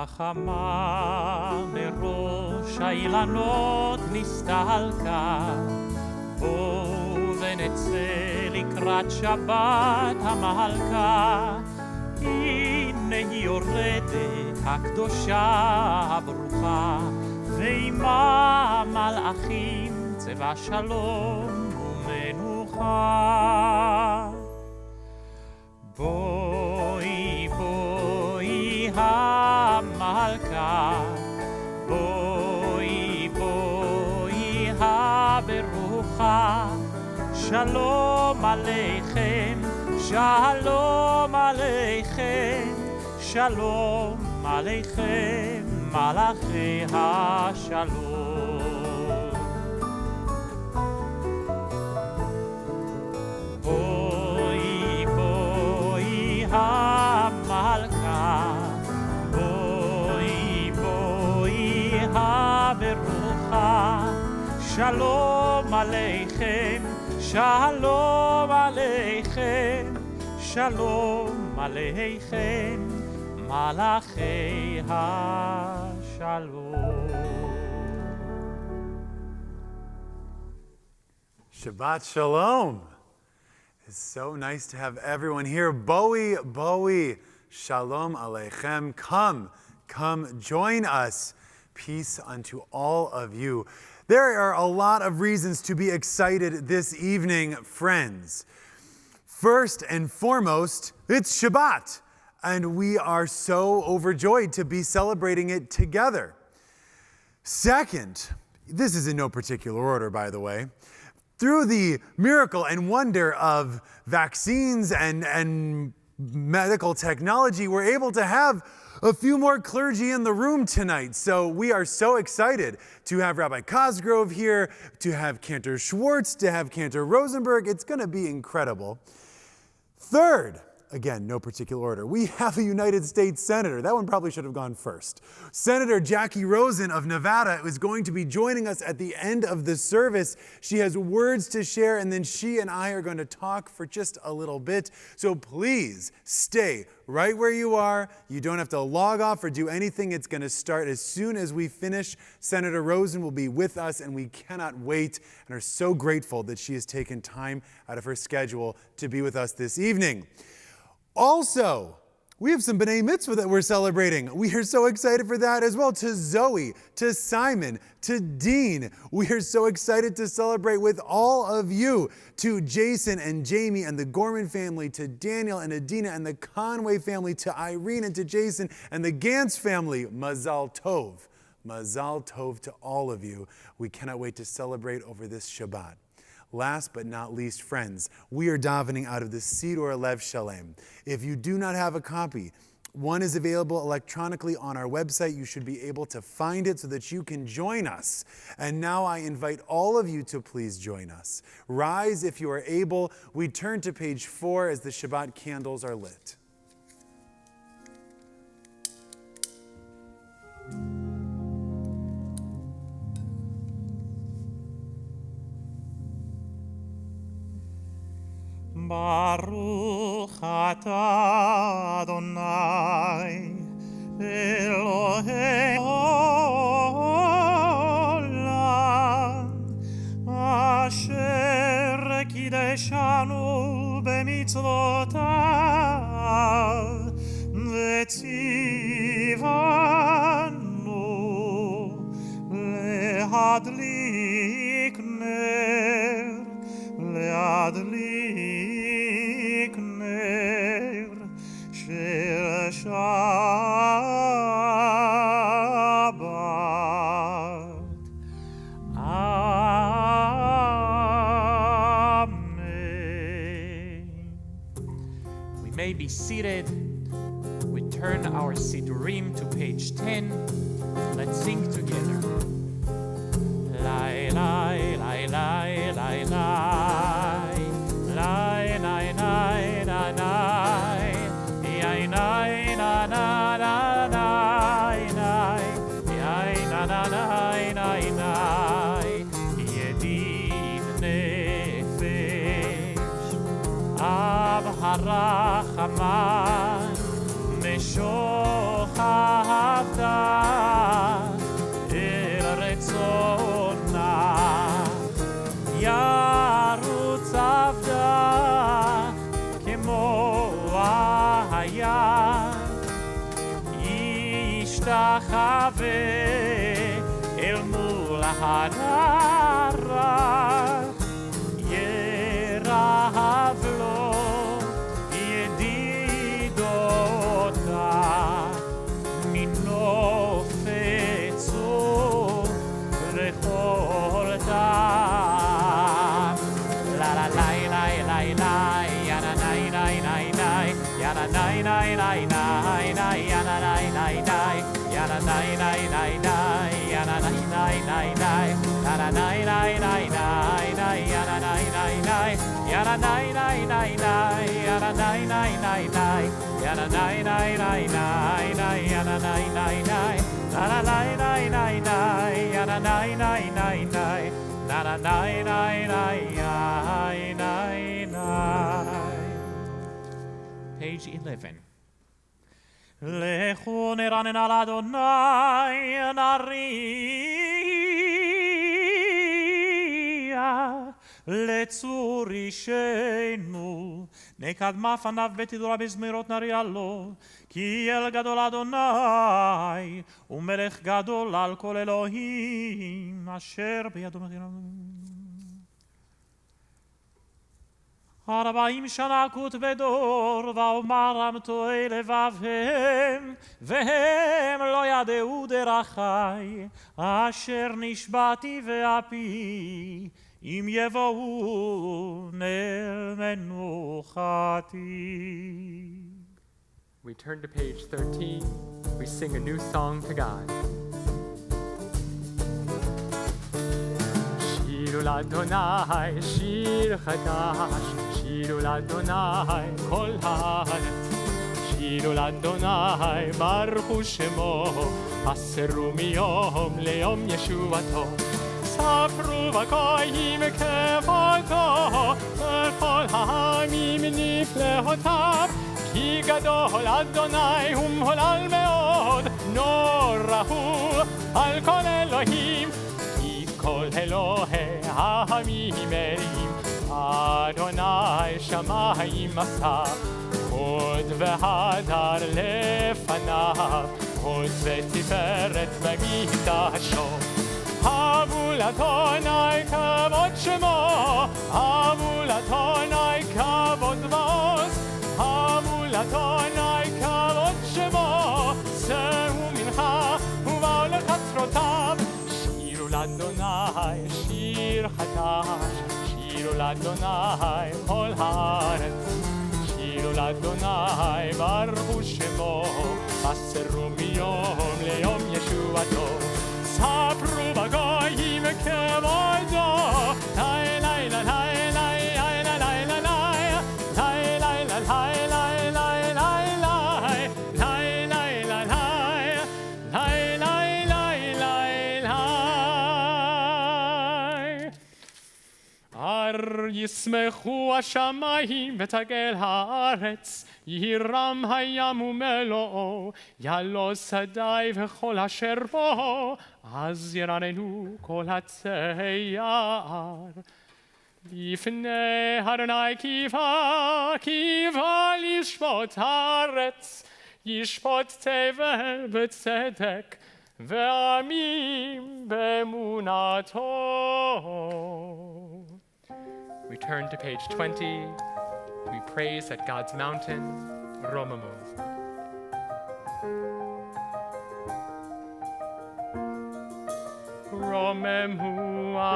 החמה בראש האילנות נסתלקה, בואו ונצא לקראת שבת המלכה. הנה היא יורדת הקדושה הברוכה, ועימה מלאכים צבא שלום ומנוחה. בואי בואי המלכה, בואי בואי הברוכה, שלום עליכם, שלום עליכם, שלום עליכם, מלאכי השלום. בואי בואי המלכה, בואי בואי הברוכה, שלום עליכם, שלום עליכם, שלום עליכם, מלאכי השלום. Shabbat Shalom. It's so nice to have everyone here. Boi, Boi, Shalom Aleichem. Come, join us. Peace unto all of you. There are a lot of reasons to be excited this evening, friends. First and foremost, it's Shabbat, and we are so overjoyed to be celebrating it together. Second, this is in no particular order, by the way, through the miracle and wonder of vaccines and medical technology, we're able to have a few more clergy in the room tonight. So we are so excited to have Rabbi Cosgrove here, to have Cantor Schwartz, to have Cantor Rosenberg. It's going to be incredible. Third, again, no particular order, we have a United States Senator. That one probably should have gone first. Senator Jackie Rosen of Nevada is going to be joining us at the end of the service. She has words to share, and then she and I are going to talk for just a little bit. So please stay right where you are. You don't have to log off or do anything. It's going to start as soon as we finish. Senator Rosen will be with us, and we cannot wait and are so grateful that she has taken time out of her schedule to be with us this evening. Also, we have some B'nai Mitzvah that we're celebrating. We are so excited for that as well. To Zoe, to Simon, to Dean. We are so excited to celebrate with all of you. To Jason and Jamie and the Gorman family, to Daniel and Adina and the Conway family, to Irene and to Jason and the Gantz family. Mazal Tov. Mazal Tov to all of you. We cannot wait to celebrate over this Shabbat. Last but not least, friends, we are davening out of the Siddur Lev Shalem. If you do not have a copy, one is available electronically on our website. You should be able to find it so that you can join us. And now I invite all of you to please join us. Rise if you are able. We turn to page 4 as the Shabbat candles are lit. Baruch atah Adonai Elohei olam asher kideshanu b'mitzvotav v'tzivanu lehadlik ner shel Shabbat. Amen. We may be seated. We turn our Siddurim to page 10. Let's sing together. Lai, lai, lai, lai, lai, lai. Lai, lai, lai, lai, lai. Yai, lai, na, na, na, na, yai, na, na, na, na. Yediv nefesh, Ab harachaman, Meshoch אהבת אל רצונה, ירוץ עבדה כמו היד, ישתחווה אל מול הרע, ירהב לו ידידותיו, מנופצו לכל טעם. לה לה לי לי לי לי, ינה ני ני ני ני, ינה ני ני ני ני ני, ינה ני ני ני, ינה ני ני ני ני, ינה ני ני ני ני, ינה ני ני ני ני, ינה ני ני ני, ינה ני ני ני ני, ינה ני ני ני ני, ינה ני ני ני ני, ינה ני ני ני, ינה ני ני ני ני, yada nai nai nai nai, yada nai nai nai nai nai. Page 11. לכו נרנן על אדוני נריע לצור אישנו, נקדמה פניו בתדורה בזמירות נריע לו, כי אל גדול אדוני ומלך גדול על כל אלוהים אשר בידו מחירם. 40 שנה כות בדור, ואומרם טועה לבבם, והם לא ידעו דרכי, אשר נשבעתי ואפי, אם יבואו אל מנוחתי. We turn to page 13. We sing a new song to God. שירו לאדוני שיר חדש, שירו לאדוני כל הארץ, שירו לאדוני ברכו שמו, הסרו מיום ליום ישועתו, ספרו בגויים כבודו, וכל העמים נפלאותיו, כי גדול אדוני ומהולל מאוד, נורא הוא על כל אלוהים, כי כל אלוהי העמים מרים, אדוני שמיים עשה, הוד והדר לפניו, הוד ותפארת במקדשו. הבו לאדוני כבוד שמו, הבו לאדוני כבוד ועוז, הבו לאדוני כבוד שמו, שאו מנחה ובאו לחצרותיו. שירו לאדוני שיר חדש, שירו לאדוני כל הארץ, שירו לאדוני ברכו שמו, הסרו מיום ליום ישועתו, ספרו בגויים כבודו, לי לי לי לי ישמחו השמיים ותגל הארץ, ירם הים ומלואו, ילוז שדי וכל אשר בו, אז ירננו כל עצי יער. לפני אדוני קיווה לשפוט הארץ, ישפוט תבל בצדק ועמים באמונתו. We turn to page 20. We praise at God's mountain, Romamu. Romemu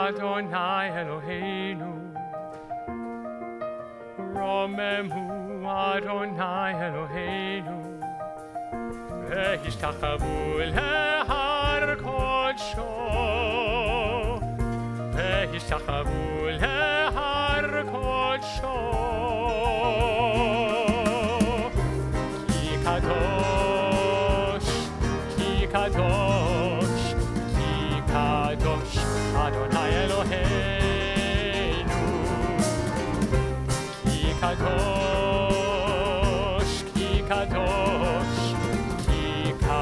Adonai Eloheinu, Romemu Adonai Eloheinu, Ve'ishtachavu lehar kodsho, Ve'ishtachavu lehar kodsho, Ki kadosh, Ki kadosh, Ki kadosh, Adonai Eloheinu, Ki kadosh, Ki kadosh, Ki kadosh.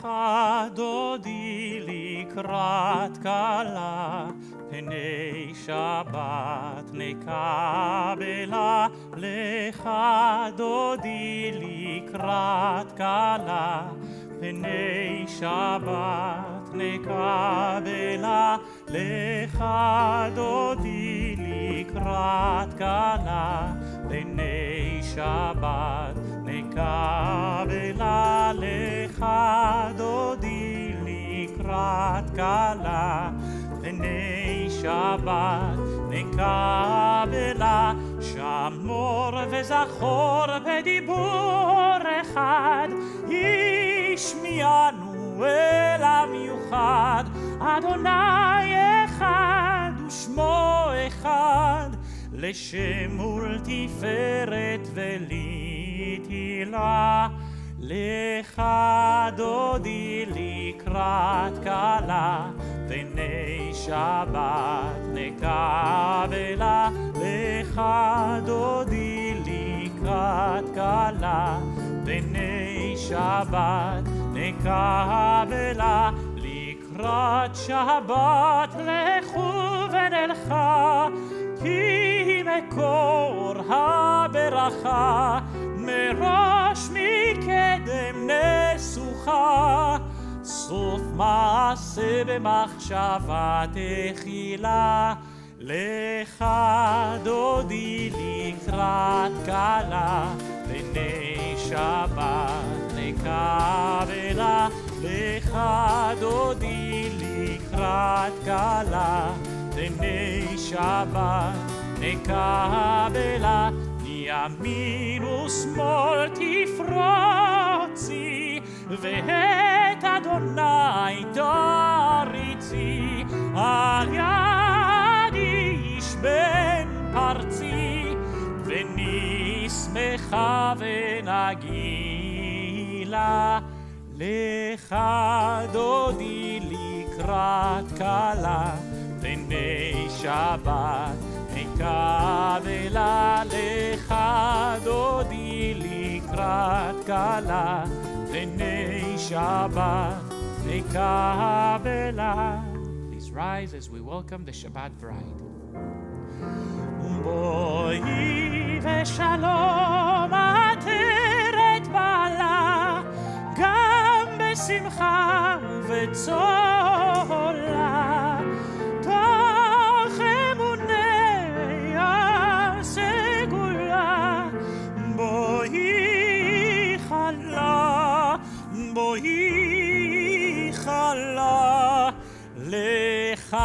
לך דודי לקראת כלה, פני שבת נקבלה. לך דודי לקראת כלה, פני שבת נקבלה. לך דודי לקראת כלה, פני שבת נקבלה. לך דודי לקראת כלה, פני שבת נקבלה. שמור וזכור בדיבור אחד, ישמיענו אל המיוחד. אדוני אחד ושמו אחד, לשם ולתפארת ולתהילה. לך דודי לקראת כלה, פני שבת נקבלה. לך דודי לקראת כלה, פני שבת נקבלה. לקראת שבת לכו ונלכה, כי מקור הברכה מראש מקדם נסוכה. סוף מעשה במחשבה תחילה. לך דודי לקראת כלה, פני שבת נקבלה. לך דודי לקראת כלה, פני שבת נקבלה. מימין ושמאל תפרוצי, ואת אדוני תריצי. על יד איש בן פרצי, ונשמחה ונגילה. לך דודי לקראת כלה, פני שבת נקבלה. לך דודי לקראת כלה, פני שבת נקבלה. Please rise as we welcome the Shabbat bride. בואי ושלום עטרת בעלה, גם בשמחה ובצהלה. תוך אמוני הסגולה, בואי חלה, בואי חלה. לך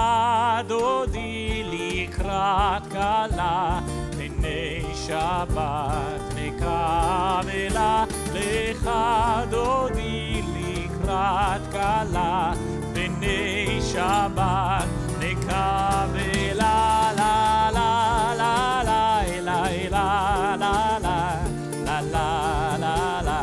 דודי לקראת כלה, פני שבת נקבלה. לך דודי לקראת כלה, פני שבת נקבלה. לה לה לה לה לה לה לה לה לה לה לה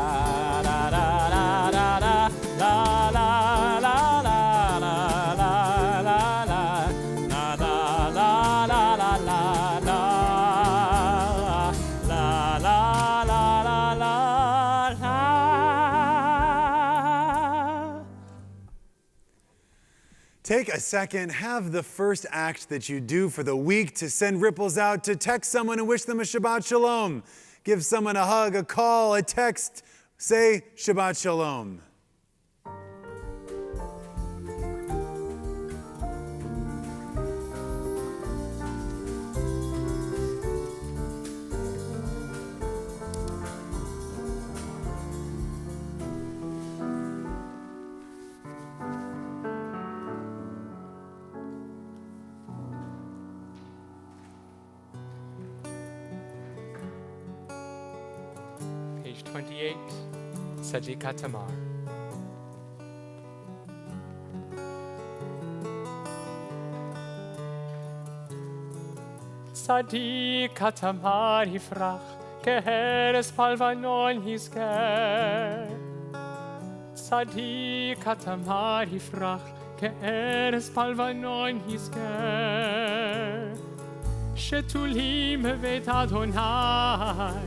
Take a second, have the first act that you do for the week to send ripples out, to text someone and wish them a Shabbat Shalom. Give someone a hug, a call, a text. Say Shabbat Shalom. Page 28, Tzaddikat Tamar. Tzaddikat Tamar yifrach, keheres palvanon yizker. Tzaddikat Tamar yifrach, keheres palvanon yizker. Shetulim bebeit Adonai,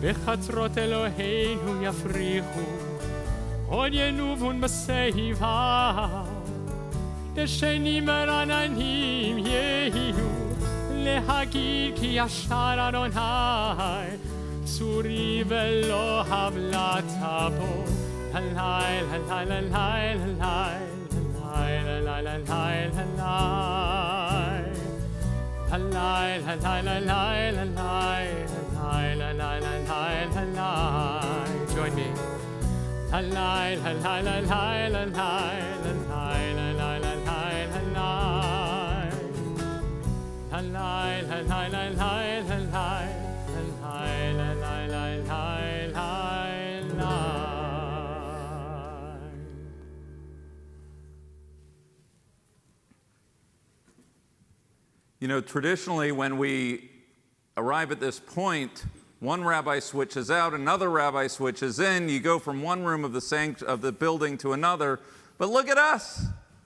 בחצרות אלוהינו יפריחו, Od Yenuvun Baseiva, Deshenim Rananim Yehu, Lehagir Ki Yashar Adonai, Tsuri Velo Havlatabo, Halai, Halai, Halai, Halai, Halai, Halai, Halai, Halai, Halai, Halai, Halai, Halai, Halai, Halai. Join me. Halai, halai, halai, halai, halai, halai, halai, halai. Halai, halai, halai, halai, halai, halai, halai, halai. You know, traditionally when we arrive at this point, one rabbi switches out, another rabbi switches in. You go from one room of the building to another. But look at us.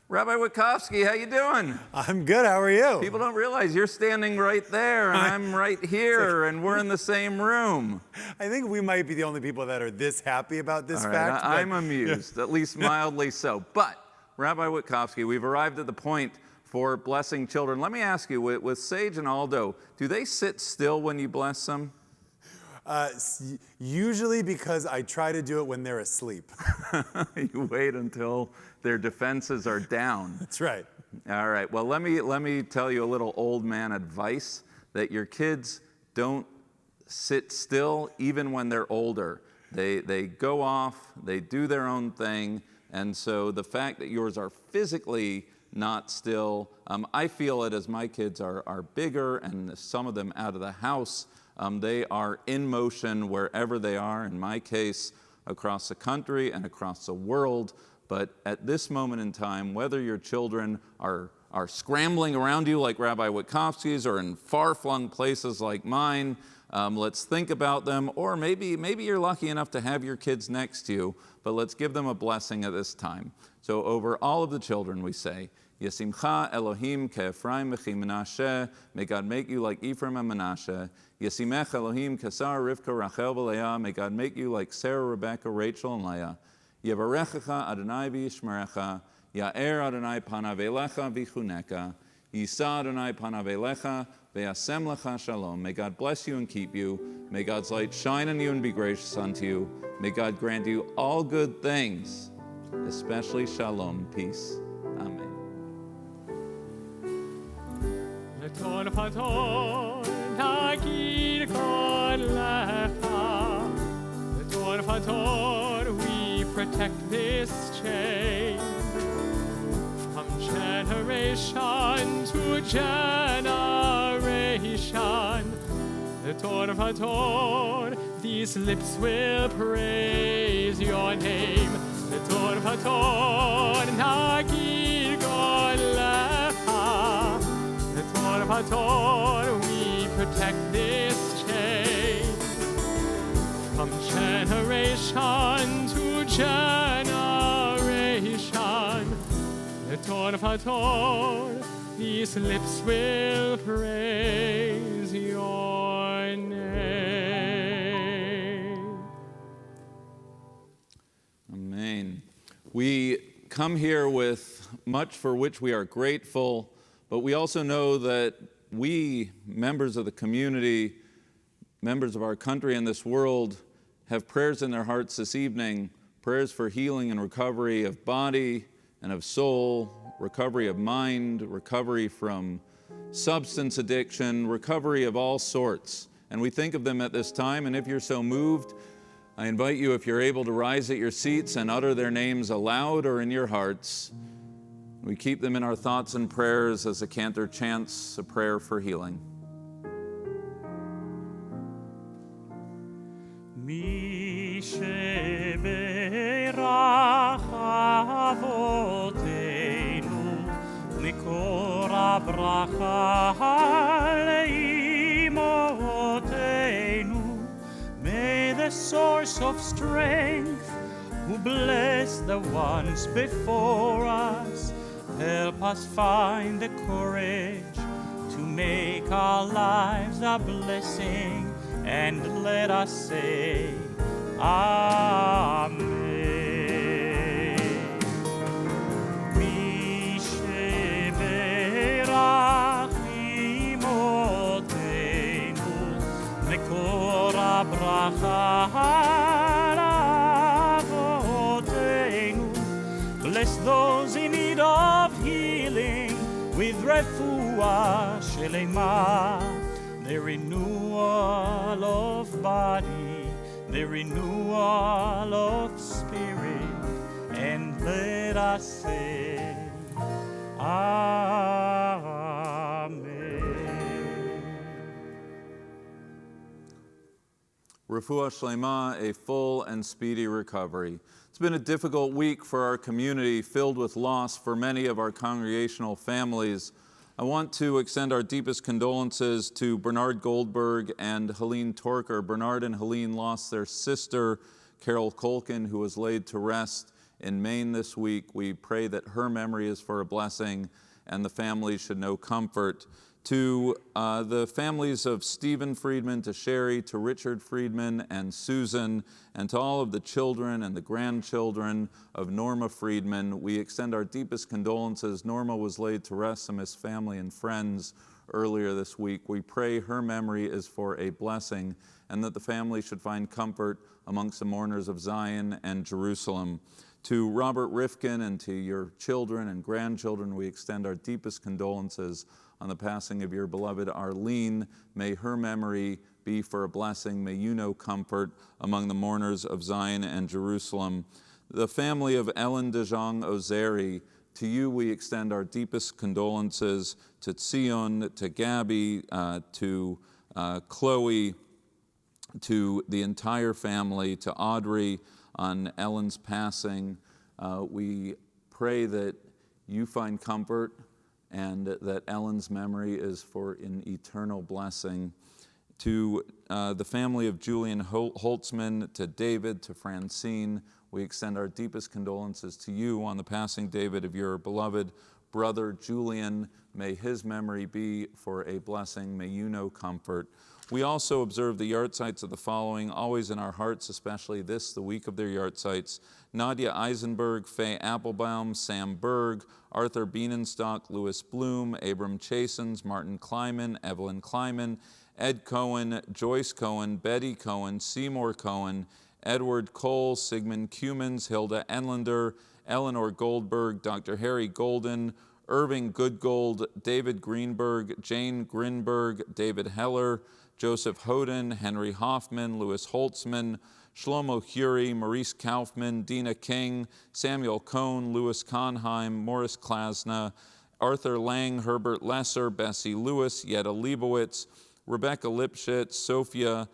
Rabbi Witkovsky, how you doing? I'm good. How are you? People don't realize you're standing right there, and I'm right here, and we're in the same room. I think we might be the only people that are this happy about this All right, fact. I'm amused, at least mildly so. But, Rabbi Witkovsky, we've arrived at the point for blessing children. Let me ask you, with Sage and Aldo, do they sit still when you bless them? Usually because I try to do it when they're asleep. You wait until their defenses are down. That's right. All right. Well, let me tell you a little old man advice, that your kids don't sit still even when they're older. They go off, they do their own thing, and so the fact that yours are physically not still, I feel it as my kids are bigger and some of them out of the house. They are in motion wherever they are, in my case, across the country and across the world. But at this moment in time, whether your children are scrambling around you like Rabbi Witkovsky's or in far-flung places like mine, let's think about them. Or maybe you're lucky enough to have your kids next to you, but let's give them a blessing at this time. So over all of the children we say, Yesimcha Elohim ke'Ephraim v'chi Menashe. May God make you like Ephraim and Menashe. Yesimech Elohim ke'Sar Rivka Rachel v'Leah. May God make you like Sarah, Rebecca, Rachel, and Leah. Yevarechecha Adonai v'yishmerecha. Ya'er Adonai panav elecha v'chuneka. Yisa Adonai panav elecha v'yasem lecha shalom. May God bless you and keep you. May God's light shine on you and be gracious unto you. May God grant you all good things, especially shalom, peace. Amen. Letor pator nagir kol lecha. Letor pator, we protect this chain from generation to generation. Letor pator, these lips will praise your name. Letor pator nagir kol lecha. Pator, we protect this chain from generation to generation. Pator, these lips will praise your name. Amen. We come here with much for which we are grateful. But we also know that we, members of the community, members of our country and this world, have prayers in their hearts this evening, prayers for healing and recovery of body and of soul, recovery of mind, recovery from substance addiction, recovery of all sorts. And we think of them at this time, and if you're so moved, I invite you, if you're able, to rise at your seats and utter their names aloud or in your hearts. We keep them in our thoughts and prayers as the cantor chants a prayer for healing. Mi sheberach avoteinu mikor habracha leimotenu. May the source of strength, who bless the ones before us, help us find the courage to make our lives a blessing, and let us say, Amen. Bless those in need of healing with refuah shelema, the renewal of body, the renewal of spirit, and let us say, Amen. Refuah Shlema, a full and speedy recovery. It's been a difficult week for our community, filled with loss for many of our congregational families. I want to extend our deepest condolences to Bernard Goldberg and Helene Torker. Bernard and Helene lost their sister, Carol Colkin, who was laid to rest in Maine this week. We pray that her memory is for a blessing and the family should know comfort. To the families of Stephen Friedman, to Sherry, to Richard Friedman and Susan, and to all of the children and the grandchildren of Norma Friedman, we extend our deepest condolences. Norma was laid to rest among his family and friends earlier this week. We pray her memory is for a blessing and that the family should find comfort amongst the mourners of Zion and Jerusalem. To Robert Rifkin and to your children and grandchildren, we extend our deepest condolences on the passing of your beloved Arlene. May her memory be for a blessing. May you know comfort among the mourners of Zion and Jerusalem. The family of Ellen DeJong Ozeri, to you we extend our deepest condolences, to Tzion, to Gabby, to Chloe, to the entire family, to Audrey on Ellen's passing. We pray that you find comfort and that Ellen's memory is for an eternal blessing. To the family of Julian Holtzman, to David, to Francine, we extend our deepest condolences to you on the passing, David, of your beloved brother Julian. May his memory be for a blessing. May you know comfort. We also observe the yahrzeits of the following, always in our hearts, especially this, the week of their yahrzeits: Nadia Eisenberg, Faye Applebaum, Sam Berg, Arthur Bienenstock, Louis Bloom, Abram Chasens, Martin Kleiman, Evelyn Kleiman, Ed Cohen, Joyce Cohen, Betty Cohen, Seymour Cohen, Edward Cole, Sigmund Cumans, Hilda Enlander, Eleanor Goldberg, Dr. Harry Golden, Irving Goodgold, David Greenberg, Jane Grinberg, David Heller, Joseph Hoden, Henry Hoffman, Louis Holtzman, Shlomo Huri, Maurice Kaufman, Dina King, Samuel Cohn, Louis Konheim, Morris Klasna, Arthur Lang, Herbert Lesser, Bessie Lewis, Yetta Leibowitz, Rebecca Lipschitz, Sophia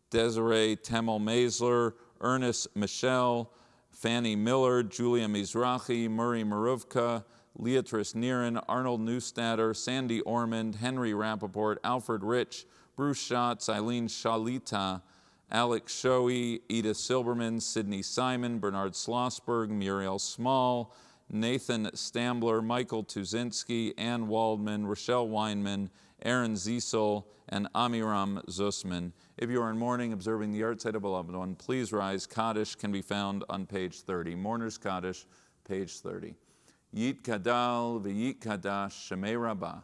Desiree Temel Maisler, Ernest Michel, Fanny Miller, Julia Mizrahi, Murray Maruvka, Leatrice Niren, Arnold Neustatter, Sandy Ormond, Henry Rappaport, Alfred Rich, Bruce Schatz, Eileen Shalita, Alex Shoei, Edith Silberman, Sidney Simon, Bernard Schlossberg, Muriel Small, Nathan Stambler, Michael Tuzinski, Ann Waldman, Rochelle Weinman, Aaron Ziesel, and Amiram Zussman. If you are in mourning observing the yahrzeit of a beloved one, please rise. Kaddish can be found on page 30. Mourner's Kaddish, page 30. Yit Kadal v'yit Kadash Shemei Rabbah.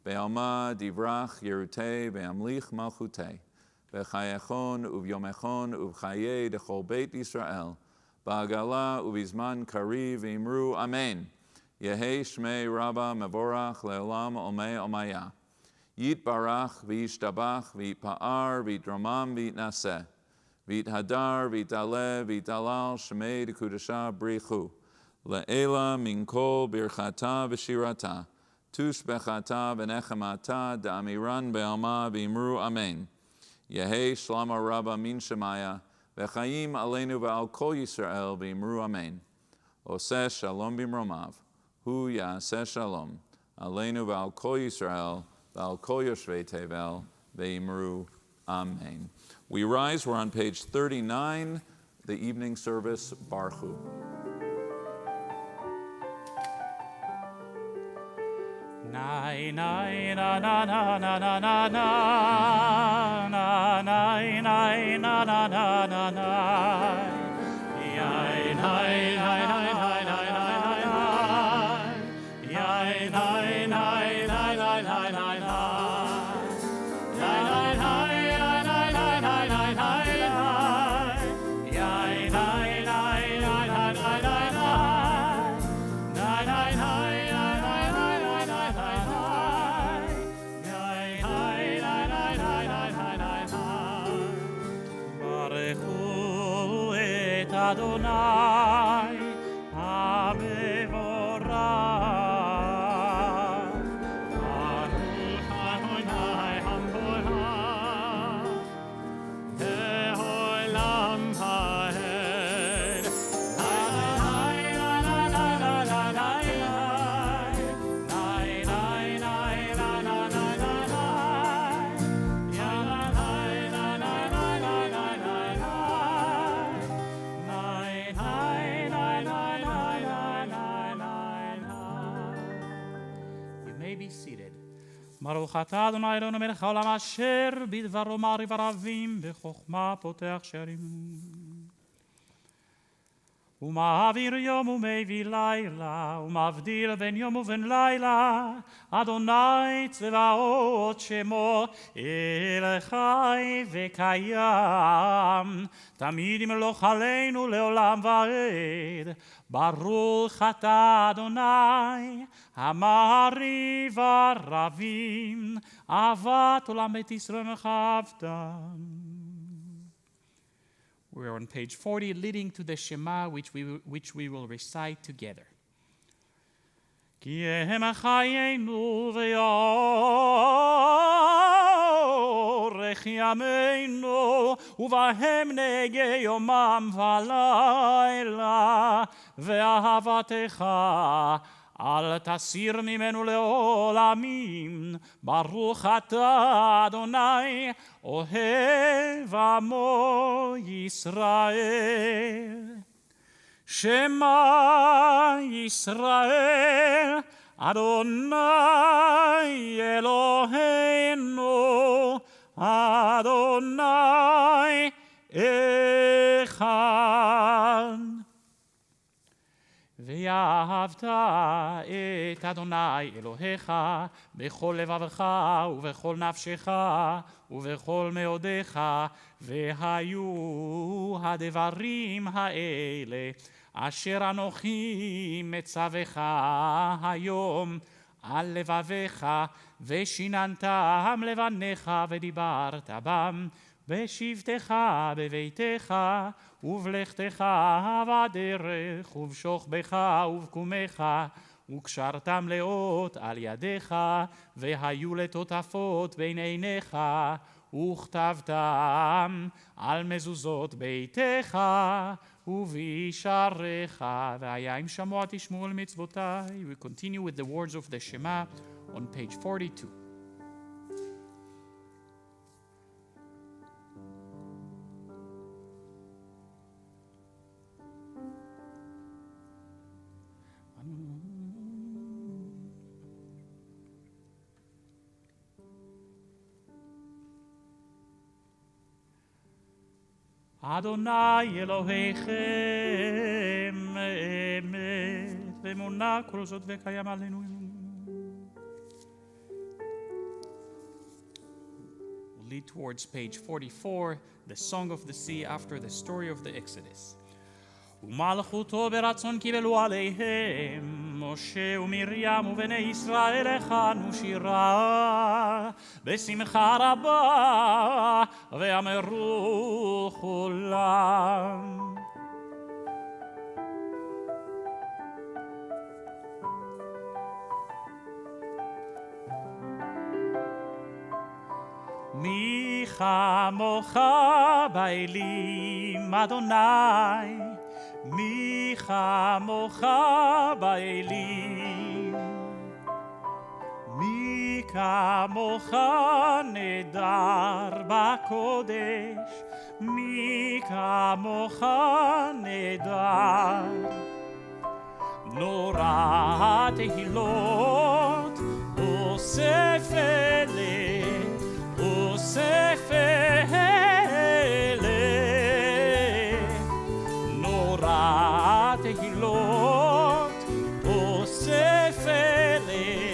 Be'alma divrach yerutei ve'amlich malchutei. Be'chayechon uvyomechon uvchayei dechol beit Yisrael. Ba'agala uvizman kariv v'imru amen. Yehei Shmei Rabbah mevorach le'olam omei omaya. Yit barach v'yishtabach v'yitpa'ar v'yitramam v'yitnaseh. V'yithadar v'yitalev v'yitalal Shmei dekudasha brichu. Le'ela min kol birchata v'shirata. Tush bechata v'nechemata da'amiran be'alma v'imru amen. Yehei shlama rabba min shemaya v'chayim aleinu v'al kol Yisrael v'imru amen. Oseh shalom b'mromav. Hu ya'aseh shalom. Aleinu v'al kol Yisrael v'al kol yoshvei tevel v'imru amen. We rise, we're on page 39, the evening service, Baruch. Nai nai na na na na na na na na nai nai na na na na na yai nai nai nai nai nai nai nai yai nai nai nai nai nai nai nai nai nai nai nai nai nai yai nai nai nai nai nai nai may be seated. ברוך אתה אדוני אלוהינו מלך העולם אשר בדברו מעריב ערבים בחוכמה פותח שערים. ומעביר יום ומביא לילה ומבדיל בין יום ובין לילה אדוני צבאות שמו אל חי וקיים תמיד ימלוך עלינו לעולם ועד. ברוך אתה אדוני המעריב ערבים אהבת עולם בית ישראל מכבתם. We're on page 40, leading to the Shema, which we will recite together. כי הם חיינו ויורך ימינו, ובהם נגע יומם ולילה, ואהבתך אל תסיר ממנו לעולמים. ברוך אתה אדוני אוהב עמו ישראל. שמע ישראל אדוני אלוהינו אדוני אחד. ואהבת את אדוני אלוהיך בכל לבבך ובכל נפשך ובכל מאודיך, והיו הדברים האלה אשר אנוכי מצווך היום על לבביך, ושיננתם לבניך ודיברת בם בשבתך בביתך ובלכתך בדרך ובשוכבך ובקומך, וקשרתם לאות על ידיך והיו לטוטפות בין עיניך, וכתבתם על מזוזות ביתך ובישעריך. והיה אם שמוע תשמעו על מצוותיי. We continue with the words of the Shema on page 42. אדוני אלוהיכם אמת ואמונה כל זאת וקיים עלינו. We'll lead towards page 44, the Song of the Sea after the story of the Exodus. ומלכותו ברצון קיבלו עליהם משה ומרים ובני ישראל הכנו שירה בשמחה רבה ואמרו כולם מי כמוך באלים אדוני, מי כמוך באלים, מי כמוך נדר בקודש, מי כמוך נדר. נורא תהילות אוסף אלה, אוסף אלה, נורא תהילות אוסף אלה,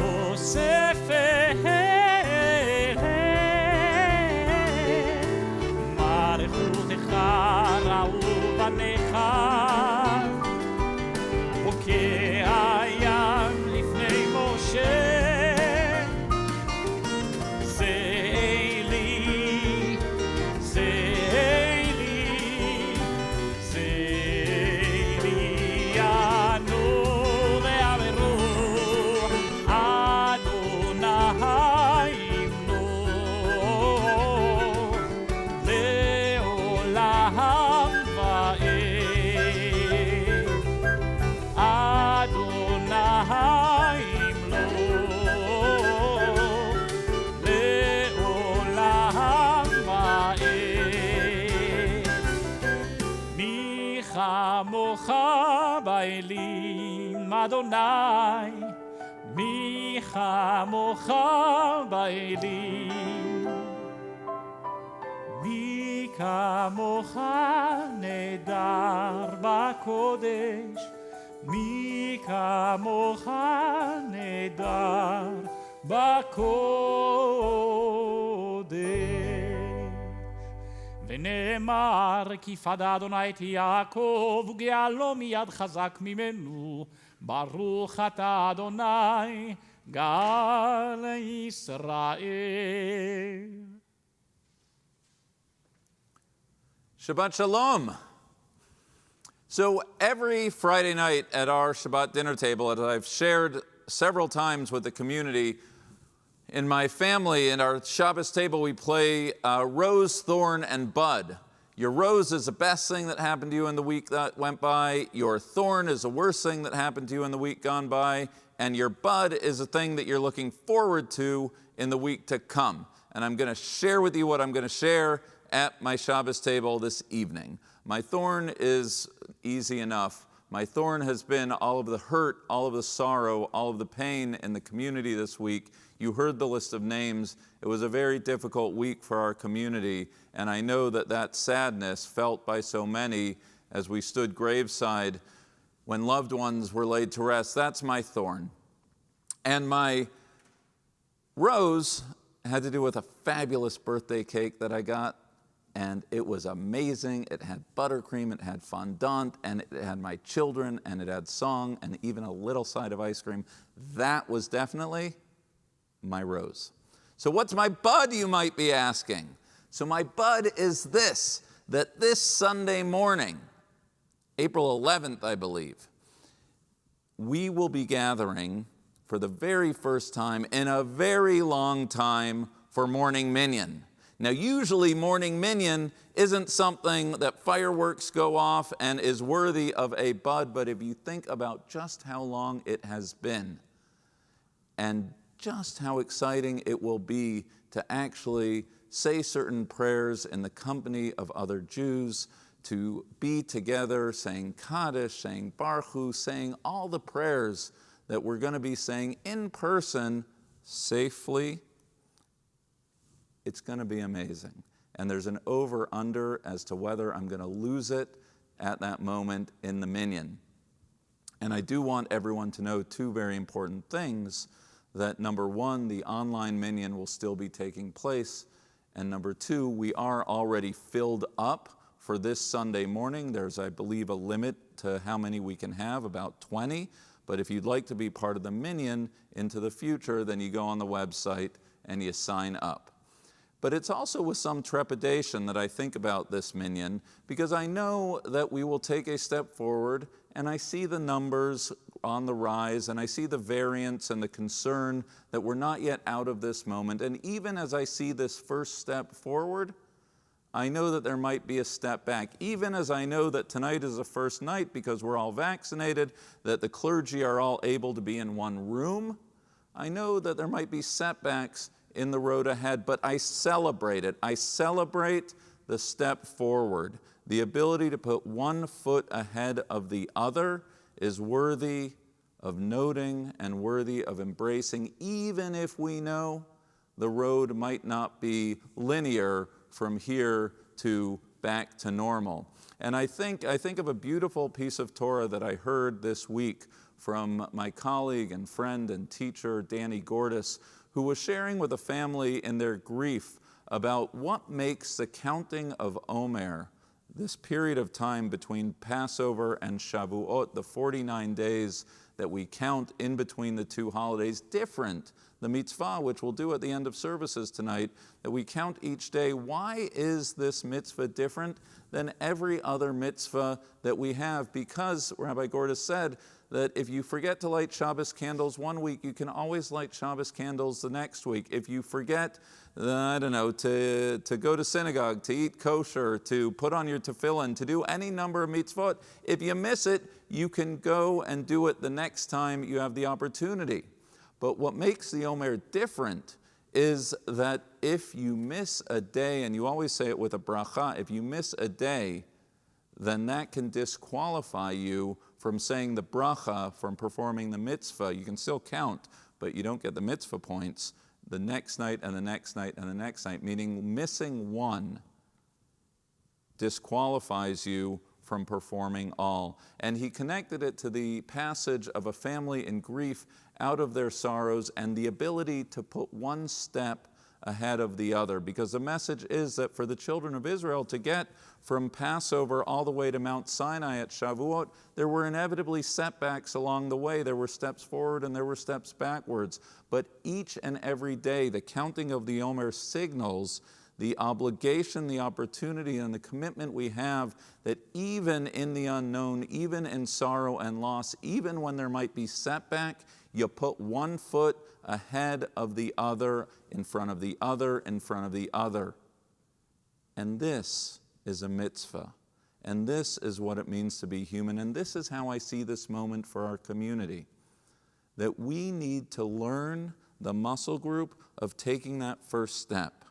אוסף אלה. מלכותך ראו בניך בוקע ים לפני משה. כמוך באלים אדוני, מי כמוך באלים, מי כמוך נהדר בקודש, מי כמוך נהדר בקודש. ונאמר כי פדה אדוני את יעקב וגאלו מיד חזק ממנו, ברוך אתה אדוני גאל ישראל. Shabbat Shalom. So every Friday night at our Shabbat dinner table, as I've shared several times with the community, in my family, in our Shabbos table, we play rose, thorn, and bud. Your rose is the best thing that happened to you in the week that went by. Your thorn is the worst thing that happened to you in the week gone by. And your bud is the thing that you're looking forward to in the week to come. And I'm going to share with you what I'm going to share at my Shabbos table this evening. My thorn is easy enough. My thorn has been all of the hurt, all of the sorrow, all of the pain in the community this week. You heard the list of names. It was a very difficult week for our community, and I know that that sadness felt by so many as we stood graveside when loved ones were laid to rest. That's my thorn. And my rose had to do with a fabulous birthday cake that I got, and it was amazing. It had buttercream, it had fondant, and it had my children, and it had song, and even a little side of ice cream. That was definitely my rose. So what's my bud, you might be asking? So my bud is this, that this Sunday morning, April 11th, I believe, we will be gathering for the very first time in a very long time for Morning Minyan. Now, usually Morning Minyan isn't something that fireworks go off and is worthy of a bud, but if you think about just how long it has been and just how exciting it will be to actually say certain prayers in the company of other Jews, to be together saying Kaddish, saying Baruch Hu, saying all the prayers that we're going to be saying in person safely. It's going to be amazing. And there's an over-under as to whether I'm going to lose it at that moment in the minyan. And I do want everyone to know two very important things, that number one, the online minyan will still be taking place, and number two, we are already filled up for this Sunday morning. There's, I believe, a limit to how many we can have, about 20, but if you'd like to be part of the minyan into the future, then you go on the website and you sign up. But it's also with some trepidation that I think about this minyan, because I know that we will take a step forward, and I see the numbers on the rise, and I see the variance and the concern that we're not yet out of this moment. And even as I see this first step forward, I know that there might be a step back. Even as I know that tonight is the first night because we're all vaccinated, that the clergy are all able to be in one room, I know that there might be setbacks in the road ahead, but I celebrate it. I celebrate the step forward. The ability to put one foot ahead of the other is worthy of noting and worthy of embracing, even if we know the road might not be linear from here to back to normal. And I think of a beautiful piece of Torah that I heard this week from my colleague and friend and teacher, Danny Gordis, who was sharing with a family in their grief about what makes the counting of Omer, this period of time between Passover and Shavuot, the 49 days that we count in between the two holidays, different. The mitzvah, which we'll do at the end of services tonight, that we count each day. Why is this mitzvah different than every other mitzvah that we have? Because Rabbi Gordis said that if you forget to light Shabbos candles one week, you can always light Shabbos candles the next week. If you forget, to go to synagogue, to eat kosher, to put on your tefillin, to do any number of mitzvot, if you miss it, you can go and do it the next time you have the opportunity. But what makes the Omer different is that if you miss a day, and you always say it with a bracha, if you miss a day, then that can disqualify you from saying the bracha, from performing the mitzvah. You can still count, but you don't get the mitzvah points the next night and the next night and the next night, meaning missing one disqualifies you from performing all. And he connected it to the passage of a family in grief out of their sorrows and the ability to put one step ahead of the other, because the message is that for the children of Israel to get from Passover all the way to Mount Sinai at Shavuot, there were inevitably setbacks along the way. There were steps forward and there were steps backwards. But each and every day, the counting of the Omer signals the obligation, the opportunity, and the commitment we have that even in the unknown, even in sorrow and loss, even when there might be setback, you put one foot ahead of the other, in front of the other, in front of the other. And this is a mitzvah. And this is what it means to be human. And this is how I see this moment for our community. That we need to learn the muscle group of taking that first step,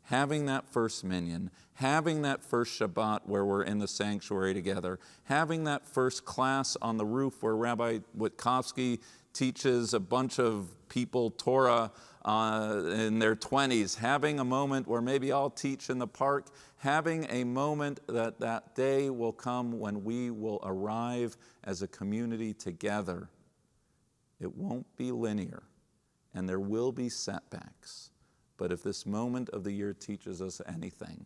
having that first minyan, having that first Shabbat where we're in the sanctuary together, having that first class on the roof where Rabbi Witkowski teaches a bunch of people Torah in their 20s, having a moment where maybe I'll teach in the park, having a moment that day will come when we will arrive as a community together. It won't be linear, and there will be setbacks. But if this moment of the year teaches us anything,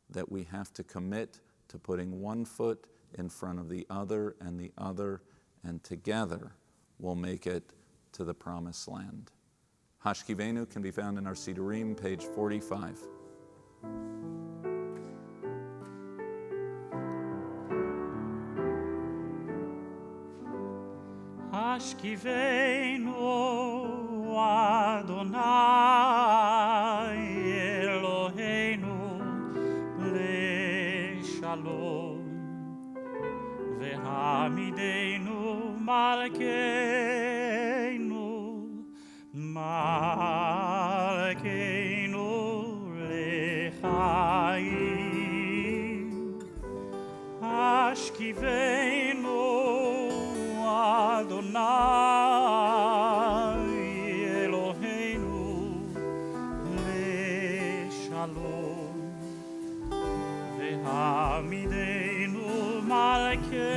that we have to commit to putting one foot in front of the other, and together we'll make it to the promised land. Hashkivenu can be found in our Sidurim, page 45. Hashkivenu Adonai Eloheinu leShalom vehamidenu Malkeinu lechaim Hashkivenu Adonai Eloheinu leShalom vehamidenu Malkeinu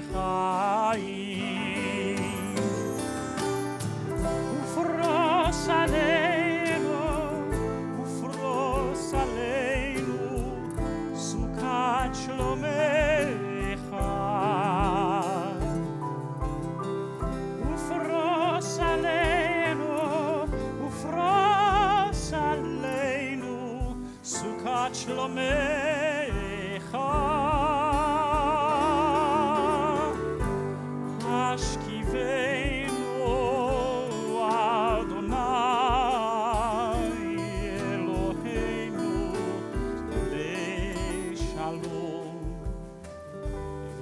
lechaim ufros aleinu sukat shlomecha ufros aleinu sukat shlomecha Hashkivenu Adonai Eloheinu leShalom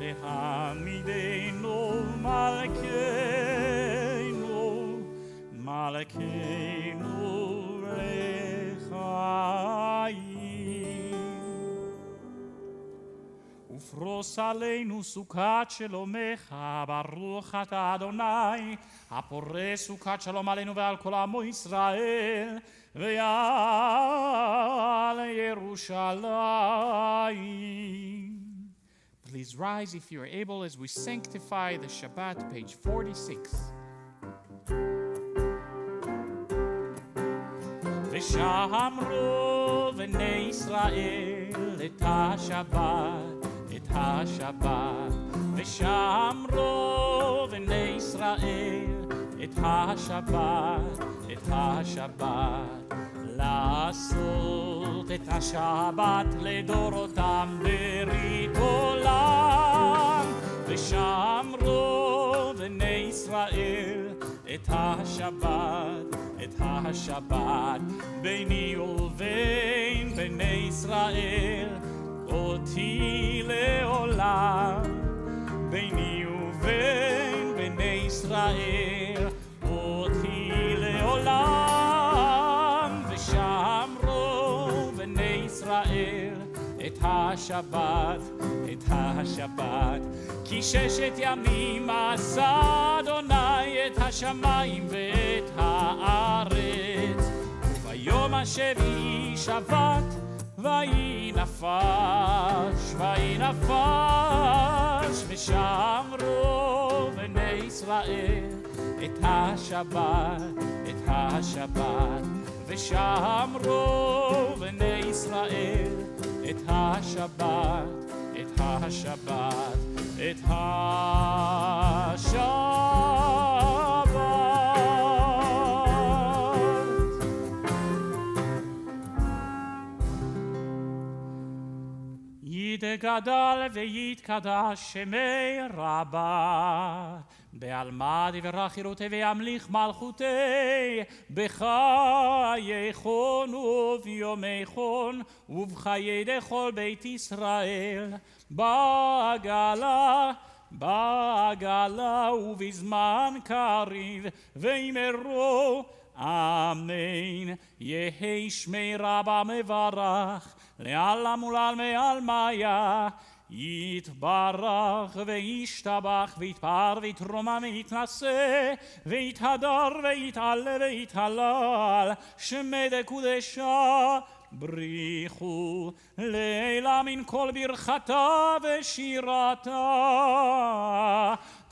vehamidenu Malkeinu lechaim ופרוס עלינו סוכת שלומך, ברוך אתה אדוני, הפורס סוכת שלום עלינו ועל כל עמו ישראל, ועל ירושלים. Please rise if you are able as we sanctify the Shabbat, page 46. ושמרו בני ישראל את השבת, את השבת, ושמרו בני ישראל את השבת, את השבת, לעשות את השבת לדורותם ברית עולם, ושמרו בני ישראל את השבת, את השבת, ביני ובין בני ישראל, אותי לעולם, ביני ובין בני ישראל, אותי לעולם, ושמרו בני ישראל את השבת, את את השבת. כי 6 ימים עשה אדוני את השמיים ואת הארץ, וביום השביעי שבת, ויהי נפש, ושמרו בני ישראל את השבת, ושמרו בני ישראל את השבת, את השבת. יתגדל ויתקדש שמי רבה, בעלמא דברה חירותי וימליך מלכותי, בחייכון וביומייכון ובחיי דכל בית ישראל, בעגלה ובזמן קריב, ואמרו אמן. יהי שמי רבה מברך, לעלם ולעלמי עלמיה, יתברך וישתבח ויתפאר ויתרומם ויתנשא ויתהדר ויתעלה ויתהלל, שמי דקודשה בריחו לילה מן כל ברכתה ושירתה,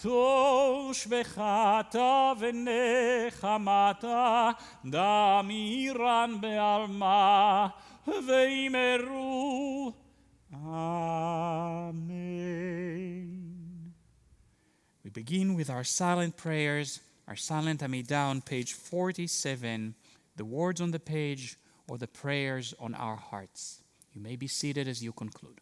תושבחתה ונחמתה, דמירן בעלמה, ואמרו Amen. We begin with our silent prayers, our silent Amidah on page 47, the words on the page or the prayers on our hearts. You may be seated as you conclude.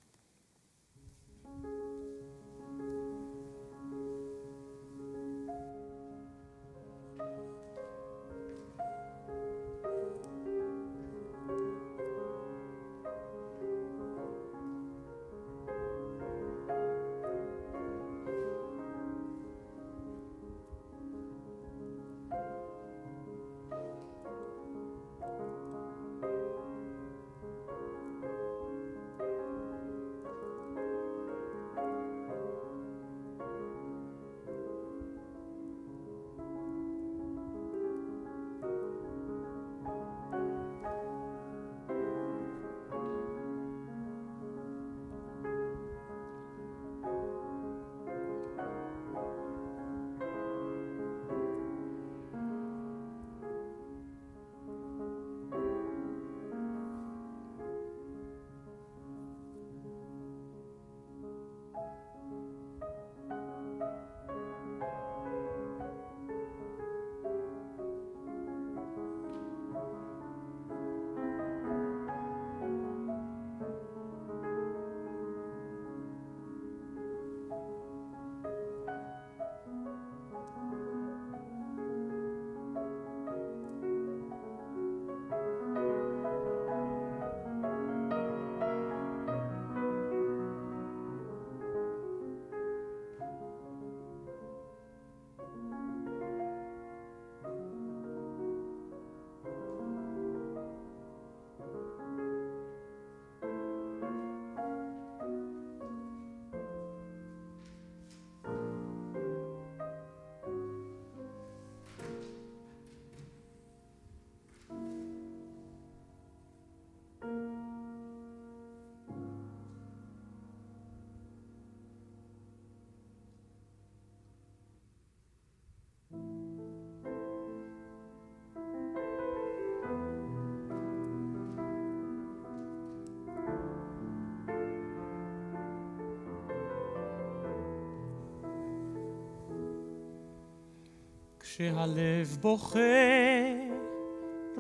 כשהלב בוכה,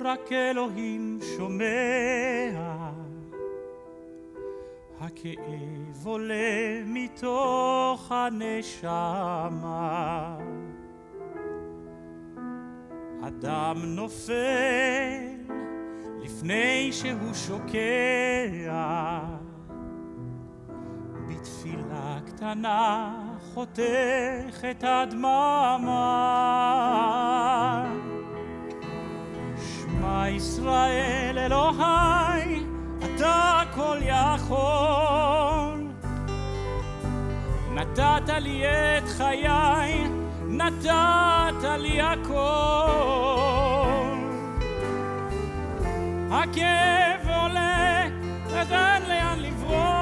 רק אלוהים שומע. הכאב עולה מתוך הנשמה. אדם נופל לפני שהוא שוקע. בתפילה קטנה חותך את הדממה. שמע ישראל אלוהי, אתה כל יכול. נתת לי את חיי, נתת לי הכל. הכאב עולה, אין לאן לברוח.